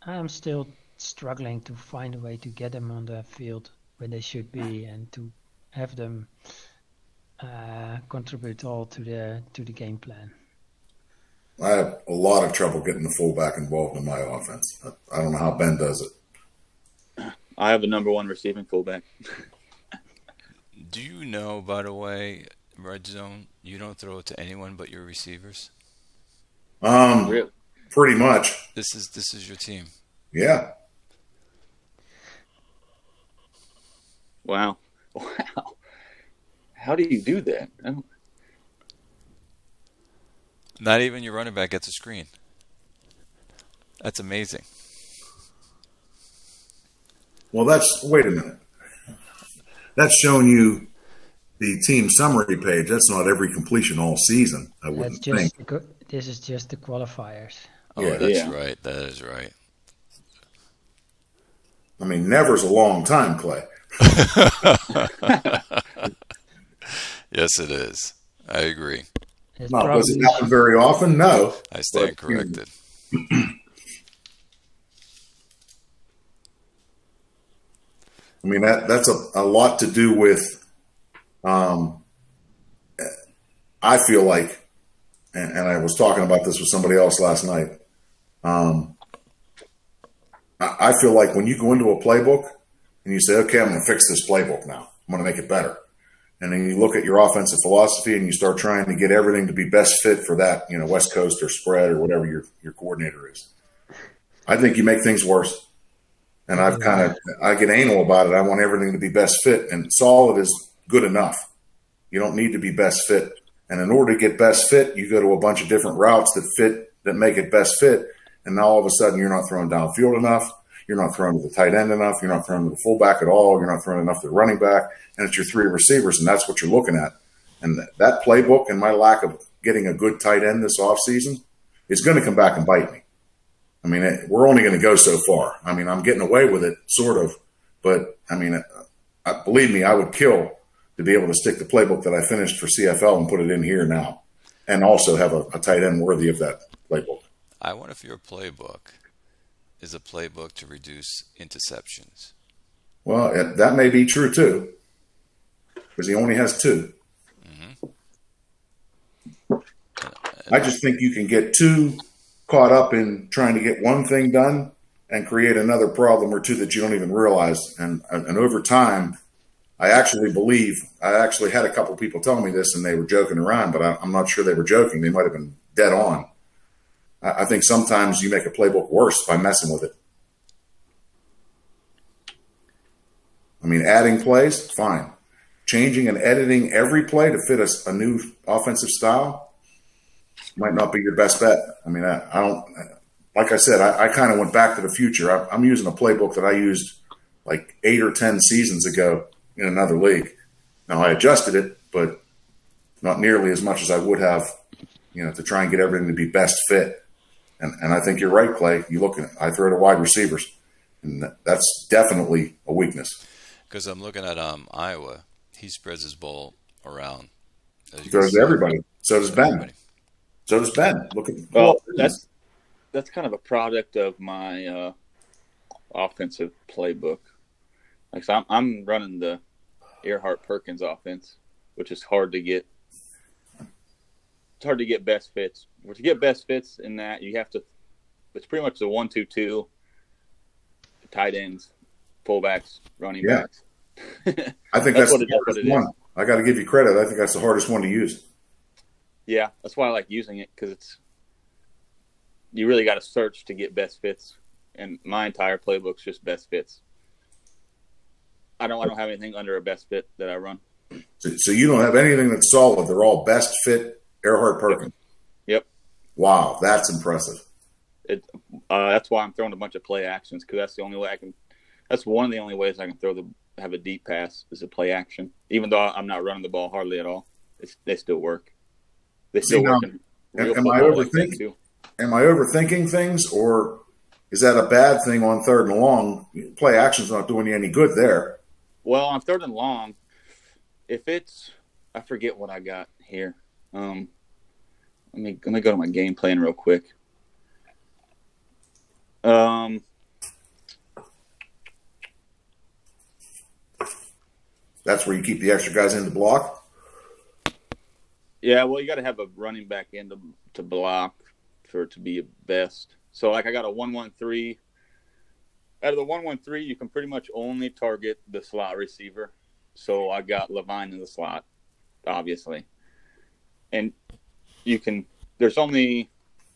I'm still struggling to find a way to get them on the field when they should be and to have them contribute all to the game plan. I have a lot of trouble getting the fullback involved in my offense. I don't know how Ben does it. I have the number 1 receiving fullback. Do you know, by the way, red zone, you don't throw it to anyone but your receivers? Really? Pretty much. This is your team. Yeah. Wow. How do you do that? Not even your running back gets a screen. That's amazing. Well, wait a minute. That's showing you the team summary page. That's not every completion all season, I wouldn't think. This is just the qualifiers. Oh, Yeah. that's right. That is right. I mean, never's a long time, Clay. Yes, it is. I agree. No, does it happen very often? No. I stand corrected. I mean, that's a lot to do with I feel like, and I was talking about this with somebody else last night. I feel like when you go into a playbook and you say, okay, I'm going to fix this playbook now. I'm going to make it better. And then you look at your offensive philosophy and you start trying to get everything to be best fit for that, West Coast or spread or whatever your coordinator is. I think you make things worse. And I get anal about it. I want everything to be best fit, and solid is good enough. You don't need to be best fit. And in order to get best fit, you go to a bunch of different routes that make it best fit. And now all of a sudden you're not throwing downfield enough. You're not throwing to the tight end enough. You're not throwing to the fullback at all. You're not throwing enough to the running back. And it's your three receivers, and that's what you're looking at. And that playbook and my lack of getting a good tight end this offseason is going to come back and bite me. I mean, we're only going to go so far. I mean, I'm getting away with it, sort of. But, I mean, believe me, I would kill to be able to stick the playbook that I finished for CFL and put it in here now, and also have a tight end worthy of that playbook. I wonder if your playbook is a playbook to reduce interceptions. Well, that may be true, too, because he only has 2. Mm-hmm. I just think you can get too caught up in trying to get one thing done and create another problem or two that you don't even realize. And over time, I actually had a couple people tell me this, and they were joking around, but I'm not sure they were joking. They might have been dead on. I think sometimes you make a playbook worse by messing with it. I mean, adding plays, fine. Changing and editing every play to fit a new offensive style might not be your best bet. I mean, I don't – like I said, I kind of went back to the future. I'm using a playbook that I used like 8 or 10 seasons ago in another league. Now, I adjusted it, but not nearly as much as I would have, to try and get everything to be best fit. And I think you're right, Clay. You look at it, I throw to wide receivers, and that's definitely a weakness. Because I'm looking at Iowa. He spreads his ball around. He throws to everybody. So does Ben. Look at that's kind of a product of my offensive playbook. Like, so I'm running the Earhart-Perkins offense, which is hard to get. It's hard to get best fits. Well, to get best fits in that, you have to – it's pretty much the 1-2-2, tight ends, fullbacks, running backs. I think that's the hardest one. I got to give you credit. I think that's the hardest one to use. Yeah, that's why I like using it, because you really got to search to get best fits, and my entire playbook's just best fits. I don't have anything under a best fit that I run. So you don't have anything that's solid. They're all best fit Earhart-Perkins. Yep. Wow, that's impressive. That's why I'm throwing a bunch of play actions, because that's the only way I can. That's one of the only ways I can have a deep pass is a play action. Even though I'm not running the ball hardly at all, they still work. They still work. Am I overthinking things, or is that a bad thing on 3rd and long? Play action's not doing you any good there. Well, on 3rd and long, if it's, I forget what I got here. Let me go to my game plan real quick. That's where you keep the extra guys in the block? Yeah, well, you got to have a running back in to block for it to be best. So, like, I got a 1-1-3. Out of the 1-1-3, you can pretty much only target the slot receiver. So I got Levine in the slot, obviously. And there's only,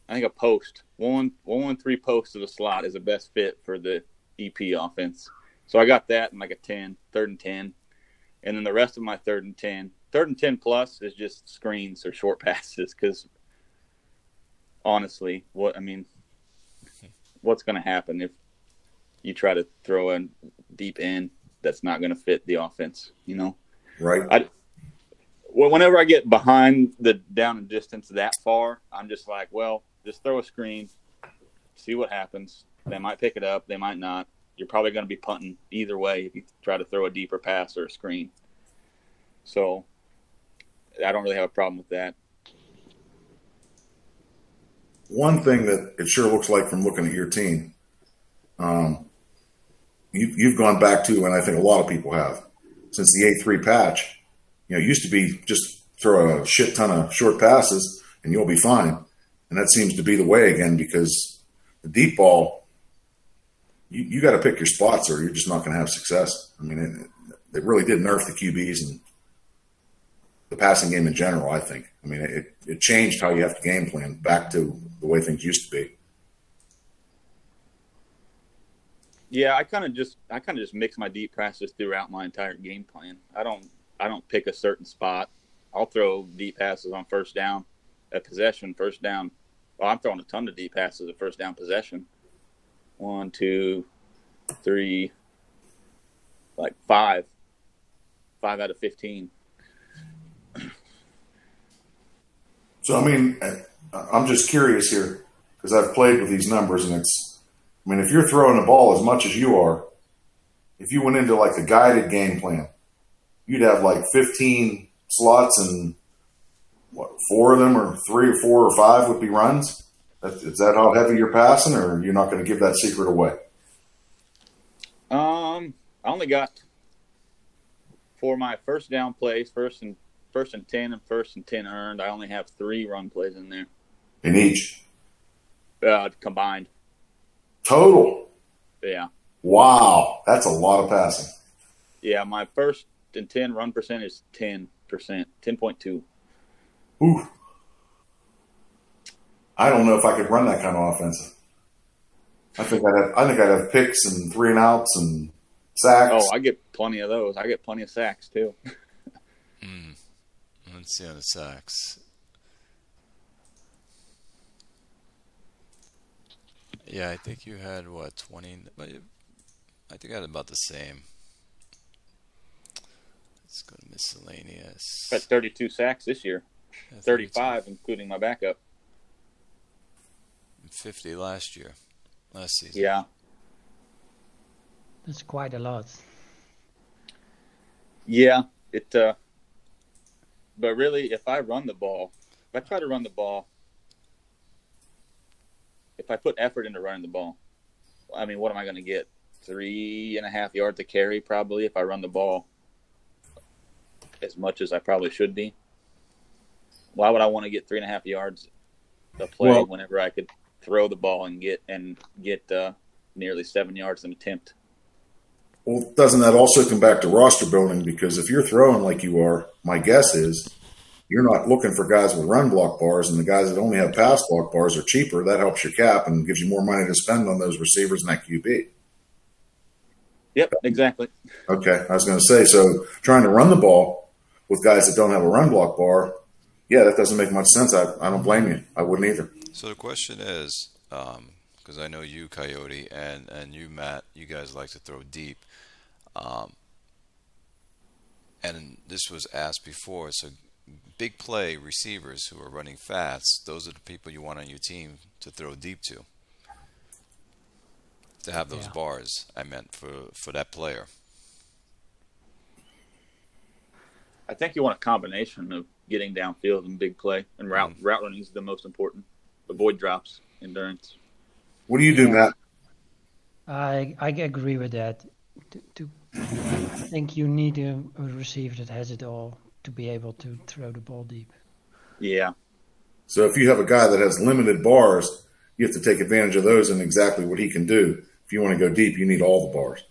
I think, a post. 1-1-3 post to the slot is the best fit for the EP offense. So I got that in like a 10, 3rd and 10. And then the rest of my 3rd and 10. 3rd and 10 plus is just screens or short passes, because honestly, what's going to happen if you try to throw a deep end that's not going to fit the offense, Right. Whenever I get behind the down and distance that far, I'm just like, well, just throw a screen, see what happens. They might pick it up. They might not. You're probably going to be punting either way if you try to throw a deeper pass or a screen. So I don't really have a problem with that. One thing that it sure looks like from looking at your team, you've gone back to, and I think a lot of people have, since the 8-3 patch, it used to be just throw a shit ton of short passes, and you'll be fine. And that seems to be the way again, because the deep ball, you got to pick your spots or you're just not going to have success. I mean, it really did nerf the QBs and the passing game in general, I think. I mean, it changed how you have to game plan back to the way things used to be. Yeah, I kind of just mix my deep passes throughout my entire game plan. I don't pick a certain spot. I'll throw deep passes on first down, at possession, first down. Well, I'm throwing a ton of deep passes at first down possession. 1, 2, 3, like 5 out of 15. So, I mean, I'm just curious here because I've played with these numbers, and I mean, if you're throwing the ball as much as you are, if you went into like the guided game plan, you'd have like 15 slots and what, 4 of them or 3 or 4 or 5 would be runs? Is that how heavy you're passing, or you're not going to give that secret away? I only got, for my first down plays, first and 10 and first and 10 earned, I only have 3 run plays in there. In each? Combined. Total? Yeah. Wow. That's a lot of passing. Yeah, my first and 10 run percentage is 10%, 10.2. Ooh. I don't know if I could run that kind of offense. I think I'd have picks and 3 and outs and sacks. Oh, I get plenty of those. I get plenty of sacks too. Let's see on the sacks. Yeah, I think you had, 20? I think I had about the same. Let's go to miscellaneous. I had 32 sacks this year. Yeah, 35, including my backup. 50 last season. Yeah. That's quite a lot. Yeah. But really, if I try to run the ball, if I put effort into running the ball, I mean, what am I going to get? 3.5 yards to carry probably if I run the ball as much as I probably should be. Why would I want to get 3.5 yards a play whenever I could throw the ball and get nearly 7 yards an attempt? Well, doesn't that also come back to roster building? Because if you're throwing like you are, my guess is you're not looking for guys with run block bars, and the guys that only have pass block bars are cheaper. That helps your cap and gives you more money to spend on those receivers and that QB. Yep, exactly. Okay, I was going to say, so trying to run the ball with guys that don't have a run block bar, yeah, that doesn't make much sense. I don't blame you. I wouldn't either. So the question is, because I know you, Coyote, and you, Matt, you guys like to throw deep. And this was asked before, so big play receivers who are running fast, those are the people you want on your team to throw deep to have those bars, I meant, for that player. I think you want a combination of getting downfield and big play, and route running is the most important. Avoid drops, endurance. What do you do, Matt? I agree with that. I think you need a receiver that has it all to be able to throw the ball deep. Yeah. So if you have a guy that has limited bars, you have to take advantage of those and exactly what he can do. If you want to go deep, you need all the bars.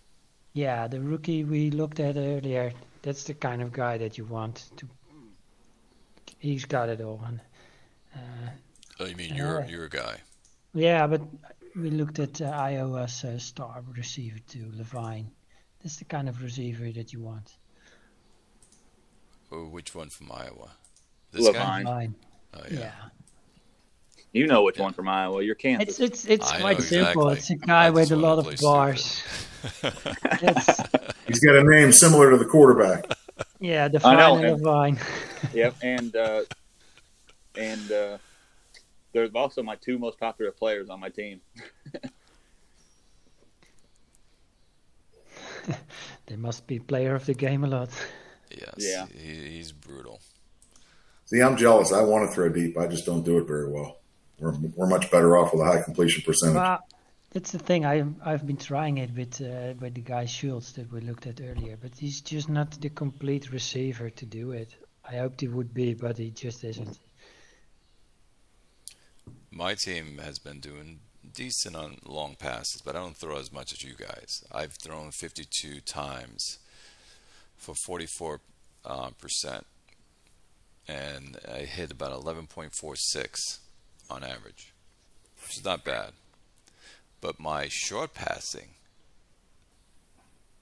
Yeah, the rookie we looked at earlier, that's the kind of guy that you want to. He's got it all. And, oh, you mean your guy? Yeah, but we looked at Iowa's star receiver too, Levine. That's the kind of receiver that you want. Oh, which one from Iowa? This Levine. guy? Oh, yeah. You know which one from Iowa. You're Kansas. It's quite simple. It's a guy with a lot of bars. He's got a name similar to the quarterback. Yeah, the final Levine. Yep, and they're also my 2 most popular players on my team. They must be player of the game a lot. Yes, yeah. He's brutal. See, I'm jealous. I want to throw deep. I just don't do it very well. We're much better off with a high completion percentage. Well, that's the thing. I've been trying it with the guy Schultz that we looked at earlier, but he's just not the complete receiver to do it. I hoped he would be, but he just isn't. My team has been doing decent on long passes, but I don't throw as much as you guys. I've thrown 52 times for 44%, and I hit about 11.46 on average, which is not bad. But my short passing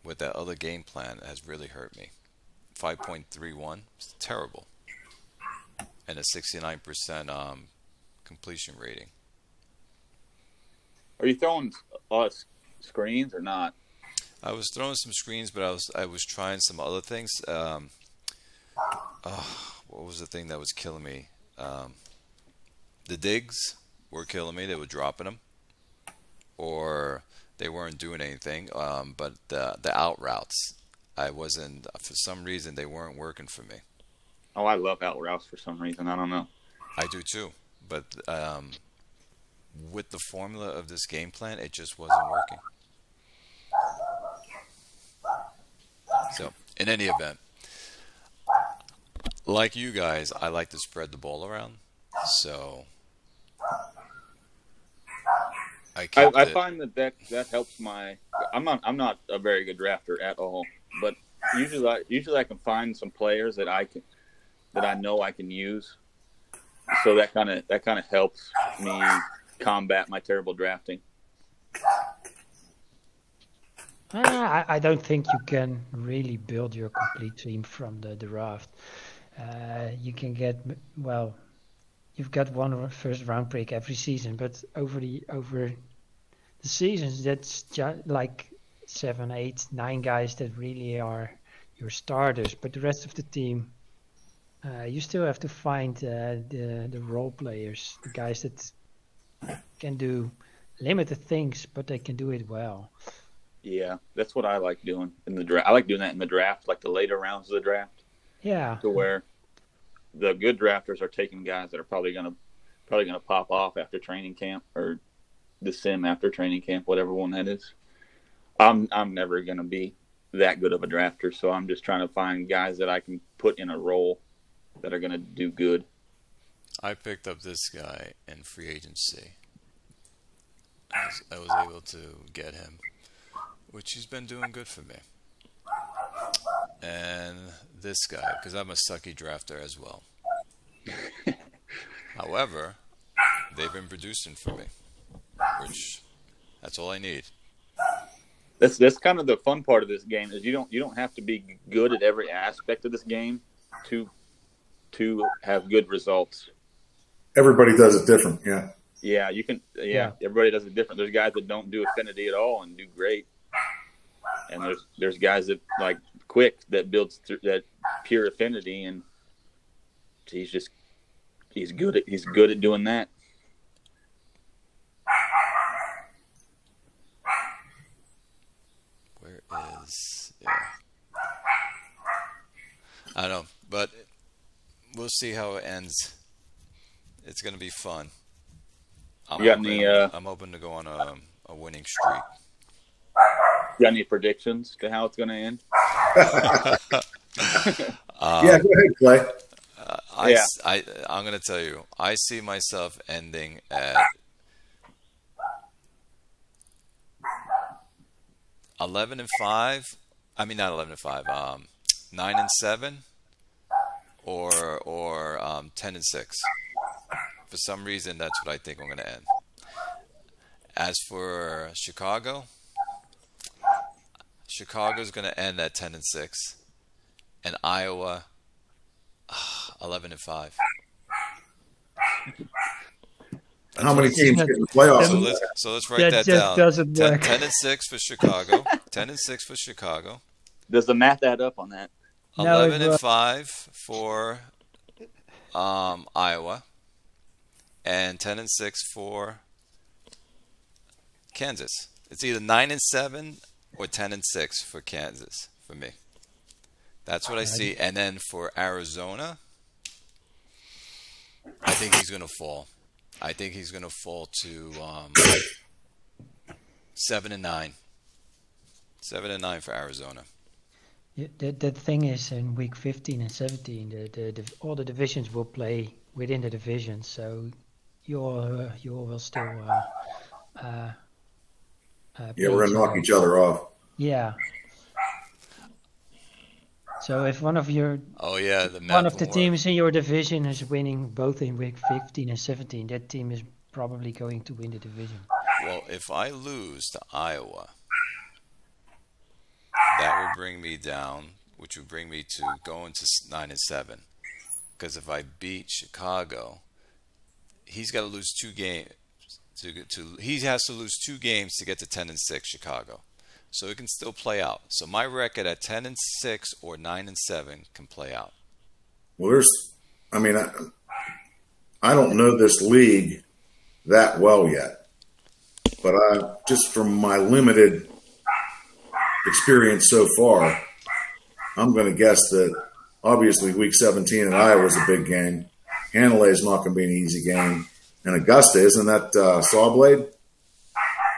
with that other game plan has really hurt me. 5.31 is terrible, and a 69% completion rating. Are you throwing a lot of screens or not? I was throwing some screens, but I was trying some other things. What was the thing that was killing me? The digs were killing me. They were dropping them, or they weren't doing anything. But the out routes, I wasn't, for some reason, they weren't working for me. Oh, I love out routes for some reason. I don't know. I do too, but with the formula of this game plan, it just wasn't working. So, in any event, like you guys, I like to spread the ball around. So, I find that helps my. I'm not a very good drafter at all, but usually I can find some players that I know I can use. So that kind of helps me combat my terrible drafting. I don't think you can really build your complete team from the draft. You can get, well, you've got one first round pick every season, but over the seasons, that's just like 7, 8, 9 guys that really are your starters. But the rest of the team, you still have to find the role players, the guys that can do limited things, but they can do it well. Yeah, that's what I like doing in the draft. I like doing that in the draft, like the later rounds of the draft. Yeah. To where the good drafters are taking guys that are probably gonna pop off after training camp or the sim after training camp, whatever one that is. I'm never gonna be that good of a drafter, so I'm just trying to find guys that I can put in a role that are gonna do good. I picked up this guy in free agency. I was able to get him, which he's been doing good for me. And this guy, because I'm a sucky drafter as well. However, they've been producing for me, which that's all I need. That's kind of the fun part of this game is you don't have to be good at every aspect of this game to have good results. Everybody does it different, yeah. Yeah, you can. Yeah, everybody does it different. There's guys that don't do affinity at all and do great, and there's guys that like Quick that builds that pure affinity, and he's good at doing that. Where is I don't know, but we'll see how it ends. It's gonna be fun. I'm hoping to go on a winning streak. You got any predictions to how it's going to end? Yeah, go ahead, Clay. I'm going to tell you, I see myself ending at 11-5. I mean, not 11-5. 9-7, or 10-6. For some reason, that's what I think I'm going to end. As for Chicago's going to end at 10-6, and Iowa 11-5. How many teams get in the playoffs? So let's write that down. 10-6 for Chicago. 10-6 for Chicago. Does the math add up on that? 11-5 for Iowa. And 10-6 for Kansas. It's either 9-7 or 10-6 for Kansas for me. That's what I see. And then for Arizona, I think he's going to fall. I think he's going to fall to 7-9. 7-9 for Arizona. The thing is, in week 15 and 17, all the divisions will play within the division, so you will still. Yeah, we're gonna knock each other off. Yeah. So if one of the teams in your division is winning both in week 15 and 17, that team is probably going to win the division. Well, if I lose to Iowa, that would bring me down, which would bring me to going to 9-7. Because if I beat Chicago, he's got to lose 2 games. He has to lose 2 games to get to 10-6 Chicago. So it can still play out. So my record at 10-6 or 9-7 can play out. Well, I don't know this league that well yet, but just from my limited experience so far, I'm going to guess that obviously week 17 in Iowa is a big game. Hanalei is not going to be an easy game. And Augusta, isn't that Sawblade?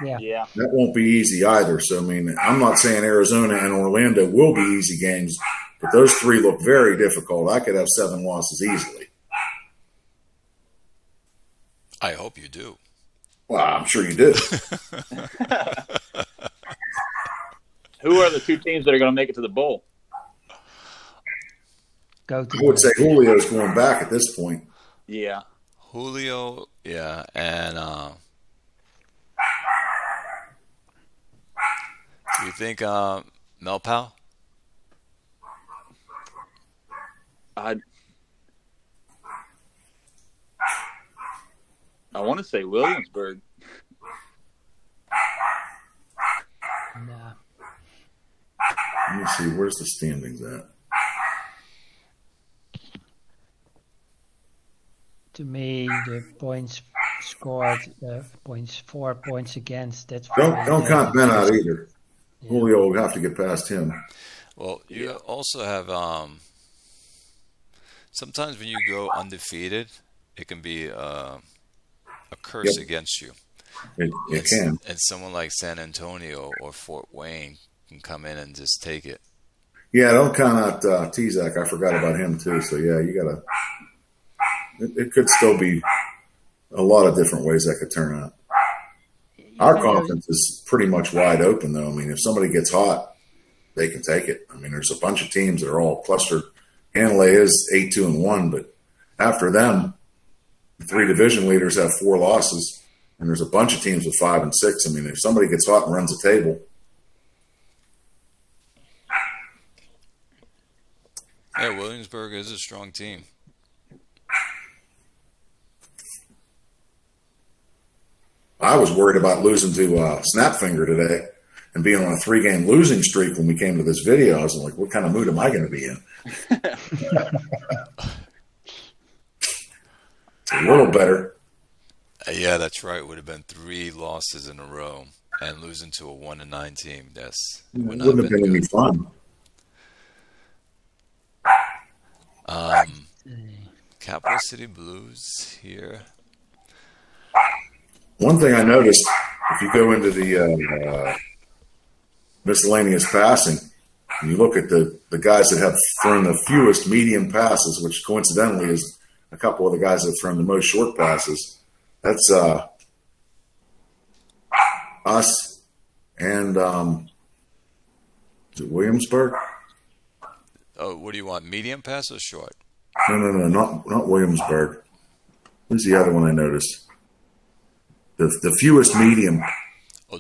Yeah. That won't be easy either. So, I'm not saying Arizona and Orlando will be easy games, but those 3 look very difficult. I could have 7 losses easily. I hope you do. Well, I'm sure you do. Who are the 2 teams that are going to make it to the bowl? I would say Julio's going back at this point. Yeah. Julio, yeah, and do you think Melpal? I want to say Williamsburg. Nah. Let me see, where's the standings at? To me, the points scored, 4 points against. That's don't count Ben out either. Yeah. Julio will have to get past him. Well, you also have sometimes when you go undefeated, it can be a curse against you. It can. And someone like San Antonio or Fort Wayne can come in and just take it. Yeah, don't count out Tizak. I forgot about him too. So yeah, you gotta. It could still be a lot of different ways that could turn out. Our conference is pretty much wide open, though. If somebody gets hot, they can take it. There's a bunch of teams that are all clustered. Hanalei is 8-2-1, but after them, the 3 division leaders have 4 losses, and there's a bunch of teams with 5 and 6. If somebody gets hot and runs a table. Yeah, Williamsburg is a strong team. I was worried about losing to Snapfinger today and being on a 3-game losing streak when we came to this video. I was like, what kind of mood am I going to be in? It's a little better. Yeah, that's right. It would have been 3 losses in a row and losing to a 1-9 team. Yes, it wouldn't have been any fun. Capital City Blues here. One thing I noticed, if you go into the miscellaneous passing, and you look at the guys that have thrown the fewest medium passes, which coincidentally is a couple of the guys that have thrown the most short passes, that's us and is it Williamsburg? Oh, what do you want, medium pass or short? No, not Williamsburg. Who's the other one I noticed? The fewest medium.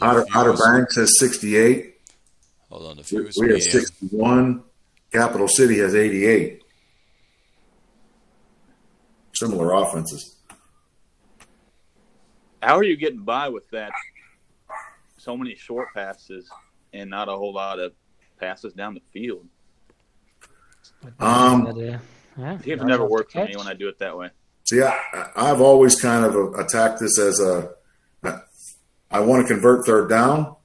Outer Banks has 68. Hold on, the fewest we medium. have 61. Capital City has 88. Similar offenses. How are you getting by with that? So many short passes and not a whole lot of passes down the field. Teams never work for me when I do it that way. See, I've always kind of attacked this as I want to convert 3rd down.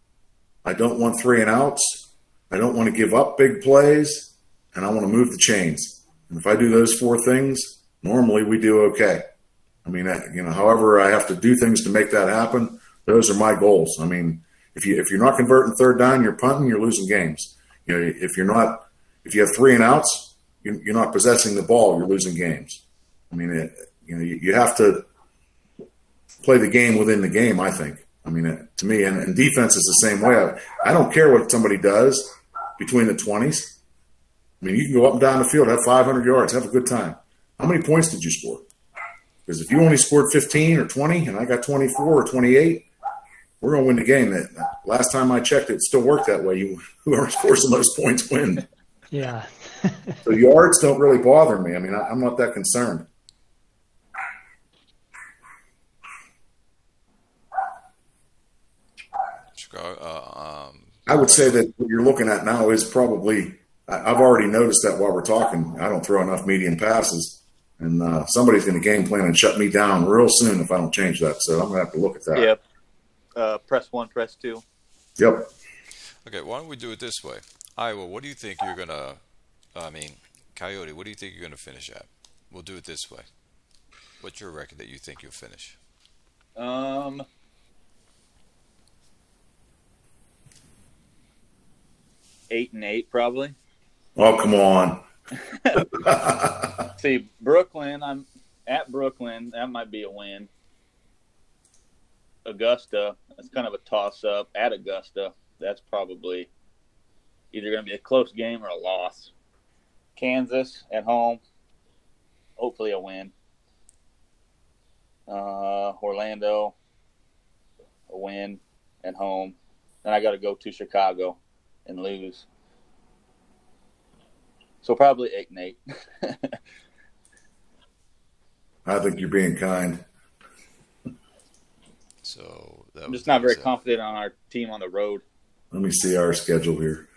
I don't want 3 and outs. I don't want to give up big plays, and I want to move the chains. And if I do those 4 things, normally we do okay. However I have to do things to make that happen, those are my goals. If you're not converting 3rd down, you're punting, you're losing games. If you're not if you have 3 and outs, you're not possessing the ball. You're losing games. I mean, you have to play the game within the game, I think. I mean, to me, and defense is the same way. I don't care what somebody does between the 20s. I mean, you can go up and down the field, have 500 yards, have a good time. How many points did you score? Because if you only scored 15 or 20 and I got 24 or 28, we're going to win the game. Last time I checked, it still worked that way. Whoever scores the most points wins. Yeah. So yards don't really bother me. I mean, I'm not that concerned. I would say that what you're looking at now is probably – I've already noticed that while we're talking. I don't throw enough medium passes, and somebody's going to game plan and shut me down real soon if I don't change that. So I'm going to have to look at that. Yep. Press 1, press 2. Yep. Okay, why don't we do it this way? Iowa, what do you think you're going to – Coyote, what do you think you're going to finish at? We'll do it this way. What's your record that you think you'll finish? 8-8 probably. Oh, come on. See, Brooklyn, I'm at Brooklyn. That might be a win. Augusta, that's kind of a toss-up. At Augusta, that's probably either going to be a close game or a loss. Kansas at home, hopefully a win. Orlando, a win at home. Then I got to go to Chicago and lose. So probably 8-8. I think you're being kind. So I'm just not very confident on our team on the road. Let me see our schedule here.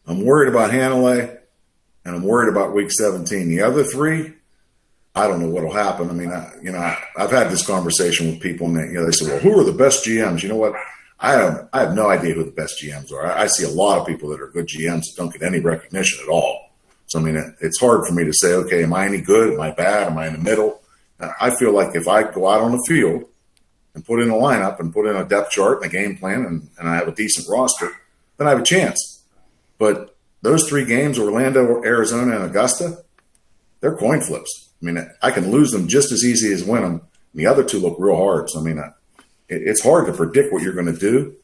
I'm worried about Hanalei, and I'm worried about Week 17. The other 3, I don't know what will happen. I mean, I've had this conversation with people, and they say, "Well, who are the best GMs?" You know what? I have no idea who the best GMs are. I see a lot of people that are good GMs that don't get any recognition at all. So, I mean, it's hard for me to say, okay, am I any good? Am I bad? Am I in the middle? I feel like if I go out on the field and put in a lineup and put in a depth chart and a game plan and I have a decent roster, then I have a chance. But those 3 games, Orlando, Arizona, and Augusta, they're coin flips. I mean, I can lose them just as easy as win them. And the other 2 look real hard. So, I mean, it's hard to predict what you're going to do.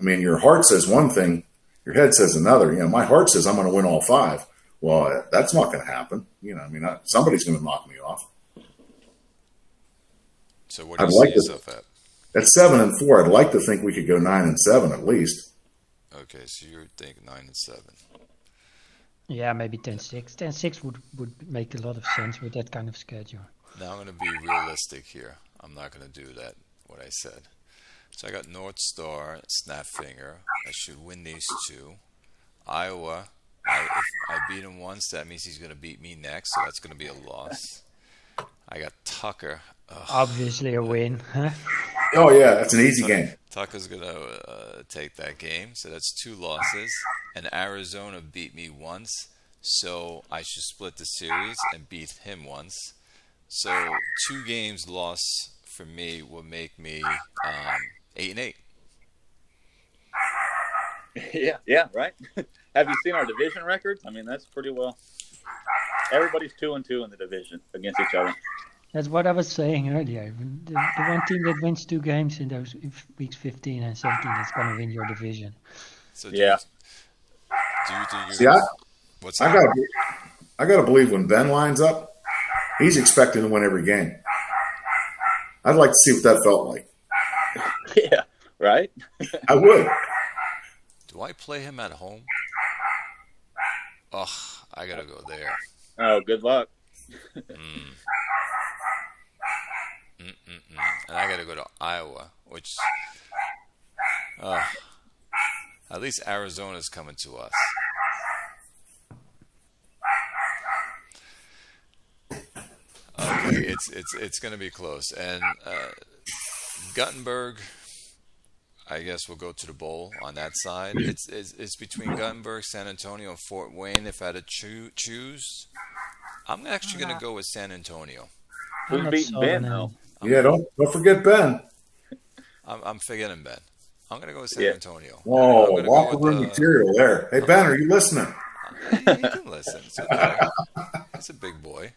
I mean, your heart says one thing, your head says another. My heart says I'm going to win all 5. Well, that's not going to happen. I mean, somebody's going to knock me off. So what do you see yourself at? At 7-4, I'd like to think we could go 9-7 at least. Okay, so you're thinking 9-7. Yeah, maybe 10-6. 10-6 would make a lot of sense with that kind of schedule. Now I'm going to be realistic here. I'm not going to do that, what I said. So I got North Star, Snapfinger. I should win these 2. Iowa, if I beat him once, that means he's going to beat me next, so that's going to be a loss. I got Tucker. Ugh. Obviously a win. Huh? Oh, yeah, that's an easy game. Tucker's going to take that game, so that's 2 losses. And Arizona beat me once, so I should split the series and beat him once. So 2 games loss for me will make me 8-8. Yeah, right. Have you seen our division records? I mean, that's pretty well. Everybody's 2-2 in the division against each other. That's what I was saying earlier. The one team that wins 2 games in those weeks 15 and 17 is going to win your division. So yeah. Do you think See, what's that? I gotta believe when Ben lines up, he's expecting to win every game. I'd like to see what that felt like. Yeah, right? I would. Do I play him at home? Ugh, I got to go there. Oh, good luck. And I got to go to Iowa, which at least Arizona's coming to us. Okay, it's going to be close. And Guttenberg, I guess we'll go to the bowl on that side. It's between Guttenberg, San Antonio, and Fort Wayne. If I had to choose, I'm actually going to go with San Antonio. Who's beating Ben, though? Yeah, don't forget Ben. I'm forgetting Ben. I'm going to go with San Antonio. Whoa, locker room material there. Hey, Ben, are you listening? He can listen. It's okay. He's a big boy.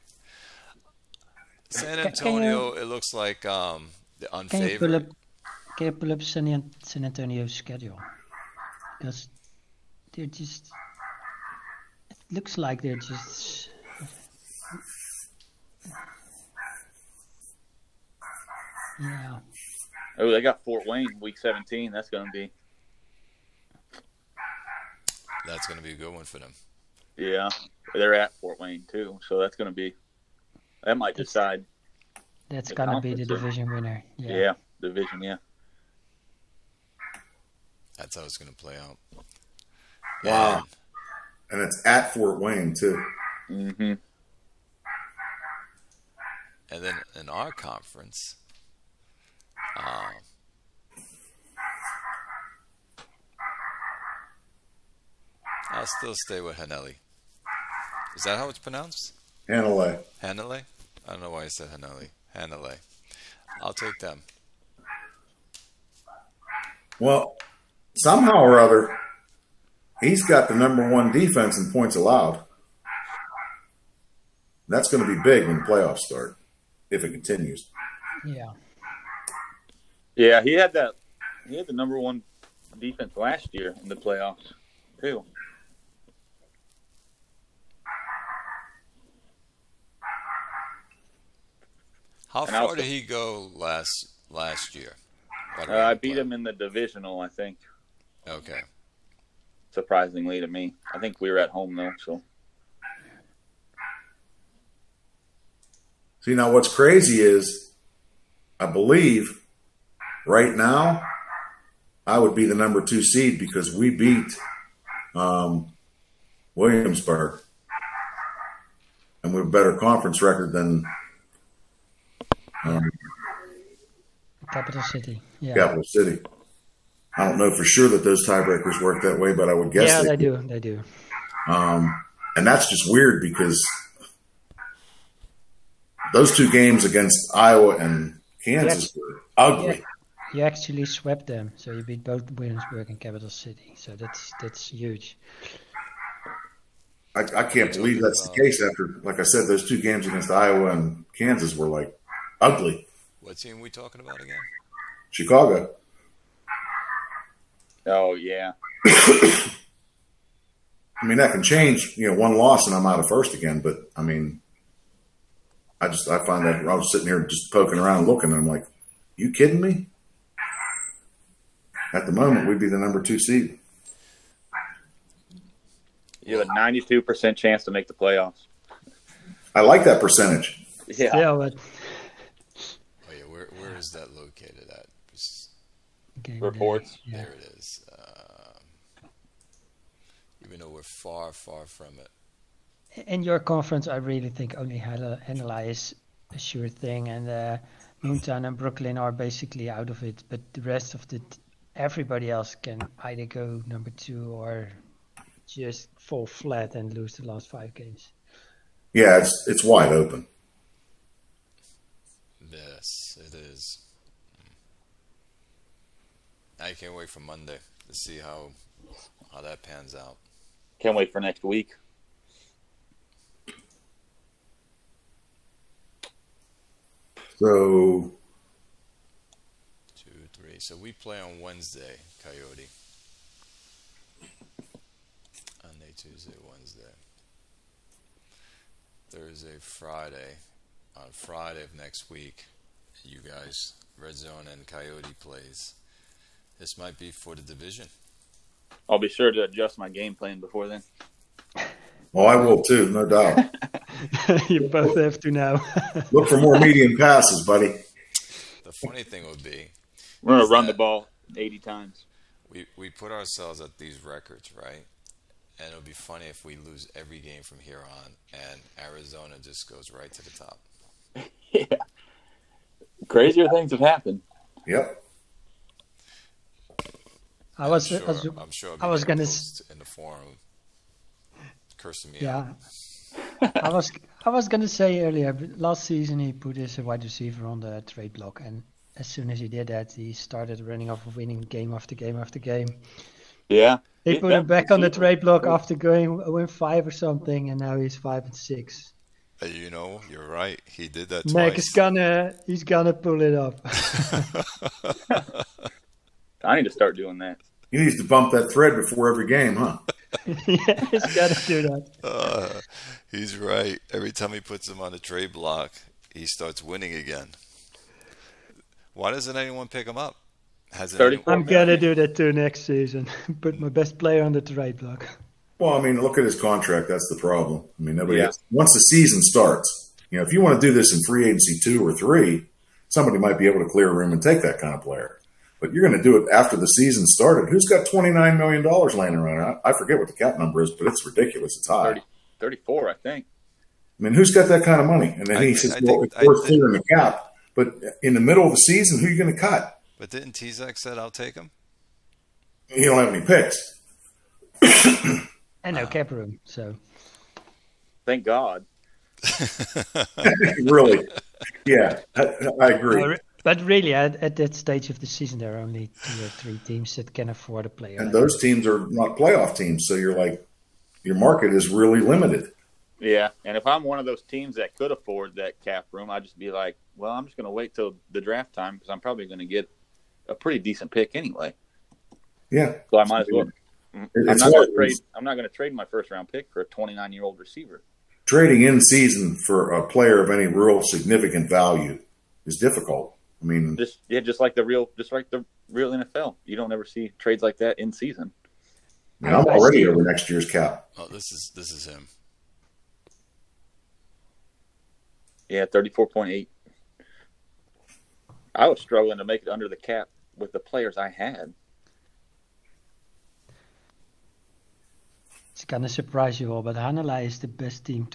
San Antonio, it looks like the unfavored. Can you pull up San Antonio's schedule? Because they're just... It looks like they're just... Yeah. Oh, they got Fort Wayne week 17. That's going to be a good one for them. Yeah, they're at Fort Wayne too, so that might decide. That's going to be the division winner. Yeah, division. Yeah. That's how it's going to play out. Wow. And it's at Fort Wayne too. Mm-hmm. And then in our conference, I'll still stay with Hanelli. Is that how it's pronounced? Hanalei. Hanalei? I don't know why I said Hanelli. Hanalei. I'll take them. Well, somehow or other, he's got the #1 defense in points allowed. That's going to be big when the playoffs start, if it continues. Yeah. Yeah, he had the #1 defense last year in the playoffs too. How far did he go last year? I beat him in the divisional, I think. Okay. Surprisingly to me. I think we were at home though, so. See, now what's crazy is, I believe right now I would be the #2 seed because we beat Williamsburg, and we have a better conference record than Capital City. Yeah. Capital City. I don't know for sure that those tiebreakers work that way, but I would guess they do. They do. And that's just weird because those two games against Iowa and Kansas were ugly. You actually swept them, so you beat both Williamsburg and Capital City. So that's huge. I can't believe that's the case after, like I said, those two games against Iowa and Kansas were like ugly. What team are we talking about again? Chicago. Oh, yeah. I mean, that can change, one loss and I'm out of first again. But, I mean, I find that I was sitting here just poking around looking, and I'm like, you kidding me? At the moment, we'd be the #2 seed. You have a 92% chance to make the playoffs. I like that percentage. Yeah. Yeah, but Oh yeah, where is that located at? Reports. Yeah. There it is. Even though we're far, far from it. In your conference, I really think only Hanalei is a sure thing, and Moontown and Brooklyn are basically out of it. But the rest of everybody else can either go #2 or just fall flat and lose the last 5 games. Yeah, it's wide open. Yes, it is. I can't wait for Monday to see how that pans out. Can't wait for next week. So 2, 3. So we play on Wednesday, Coyote. Monday, Tuesday, Wednesday. Thursday, Friday. On Friday of next week, you guys, Red Zone and Coyote plays. This might be for the division. I'll be sure to adjust my game plan before then. Well, I will too, no doubt. You both have to now. Look for more medium passes, buddy. The funny thing would be, we're going to run the ball 80 times. We put ourselves at these records, right? And it'll be funny if we lose every game from here on, and Arizona just goes right to the top. Yeah. Crazier things have happened. Yep. I was gonna in the forum cursing me yeah. out. I was gonna say earlier, but last season he put his wide receiver on the trade block, and as soon as he did that, he started running off, winning game after game after game. Yeah. They put him back on the trade block after going 0-5 or something, and now he's 5-6. You know, you're right. He did that Mac twice. he's gonna pull it up. I need to start doing that. He needs to bump that thread before every game, huh? Yeah, he's gotta do that. He's right. Every time he puts him on the trade block, he starts winning again. Why doesn't anyone pick him up? I'm gonna do that too next season. Put my best player on the trade block. Well, I mean, look at his contract. That's the problem. I mean, nobody has, once the season starts, you know, if you want to do this in free agency 2 or 3, somebody might be able to clear a room and take that kind of player. But you're going to do it after the season started. Who's got $29 million laying around? I forget what the cap number is, but it's ridiculous. It's high. 34, I think. I mean, who's got that kind of money? And then he says, well, we're clearing the cap. But in the middle of the season, who are you going to cut? But didn't Tezak said, I'll take him? You don't have any picks. And no cap room, so. Thank God. Really? Yeah, I agree. But really, at that stage of the season, there are only 2 or 3 teams that can afford a player. And those teams are not playoff teams, so you're like, your market is really limited. Yeah, and if I'm one of those teams that could afford that cap room, I'd just be like, well, I'm just going to wait till the draft time because I'm probably going to get a pretty decent pick anyway. Yeah. So I might as well. I'm not going to trade my first-round pick for a 29-year-old receiver. Trading in season for a player of any real significant value is difficult. I mean, just like the real NFL. You don't ever see trades like that in season. I mean, I'm already over next year's cap. Oh, this is him. Yeah, 34.8. I was struggling to make it under the cap with the players I had. It's gonna surprise you all, but Hanalei is the best team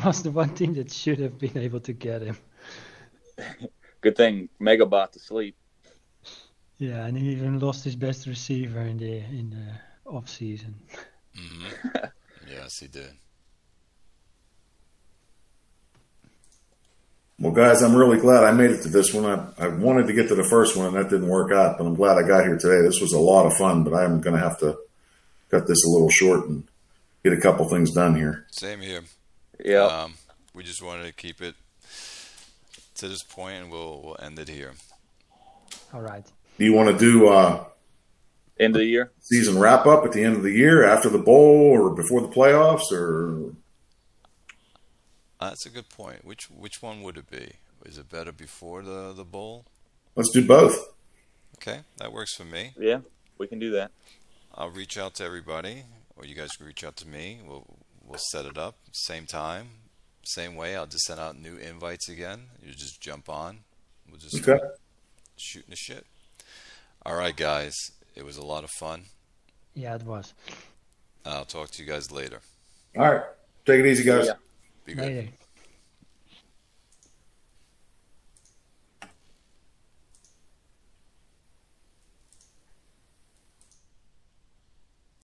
was the one team that should have been able to get him. Good thing Megabot to sleep. Yeah, and he even lost his best receiver in the off season. Mm-hmm. Yes, he did. Well, guys, I'm really glad I made it to this one. I wanted to get to the first one, and that didn't work out, but I'm glad I got here today. This was a lot of fun, but I'm going to have to cut this a little short and get a couple things done here. Same here. Yeah. We just wanted to keep it to this point, and we'll end it here. All right. Do you want to do end of the year season wrap up at the end of the year, after the bowl, or before the playoffs, or? That's a good point. Which one would it be? Is it better before the bowl? Let's do both. Okay, that works for me. Yeah, we can do that. I'll reach out to everybody, or you guys can reach out to me. We'll set it up, same time, same way. I'll just send out new invites again. You just jump on. We'll just start shooting the shit. All right, guys. It was a lot of fun. Yeah, it was. I'll talk to you guys later. All right. Take it easy, guys. Yeah. Be good. Later.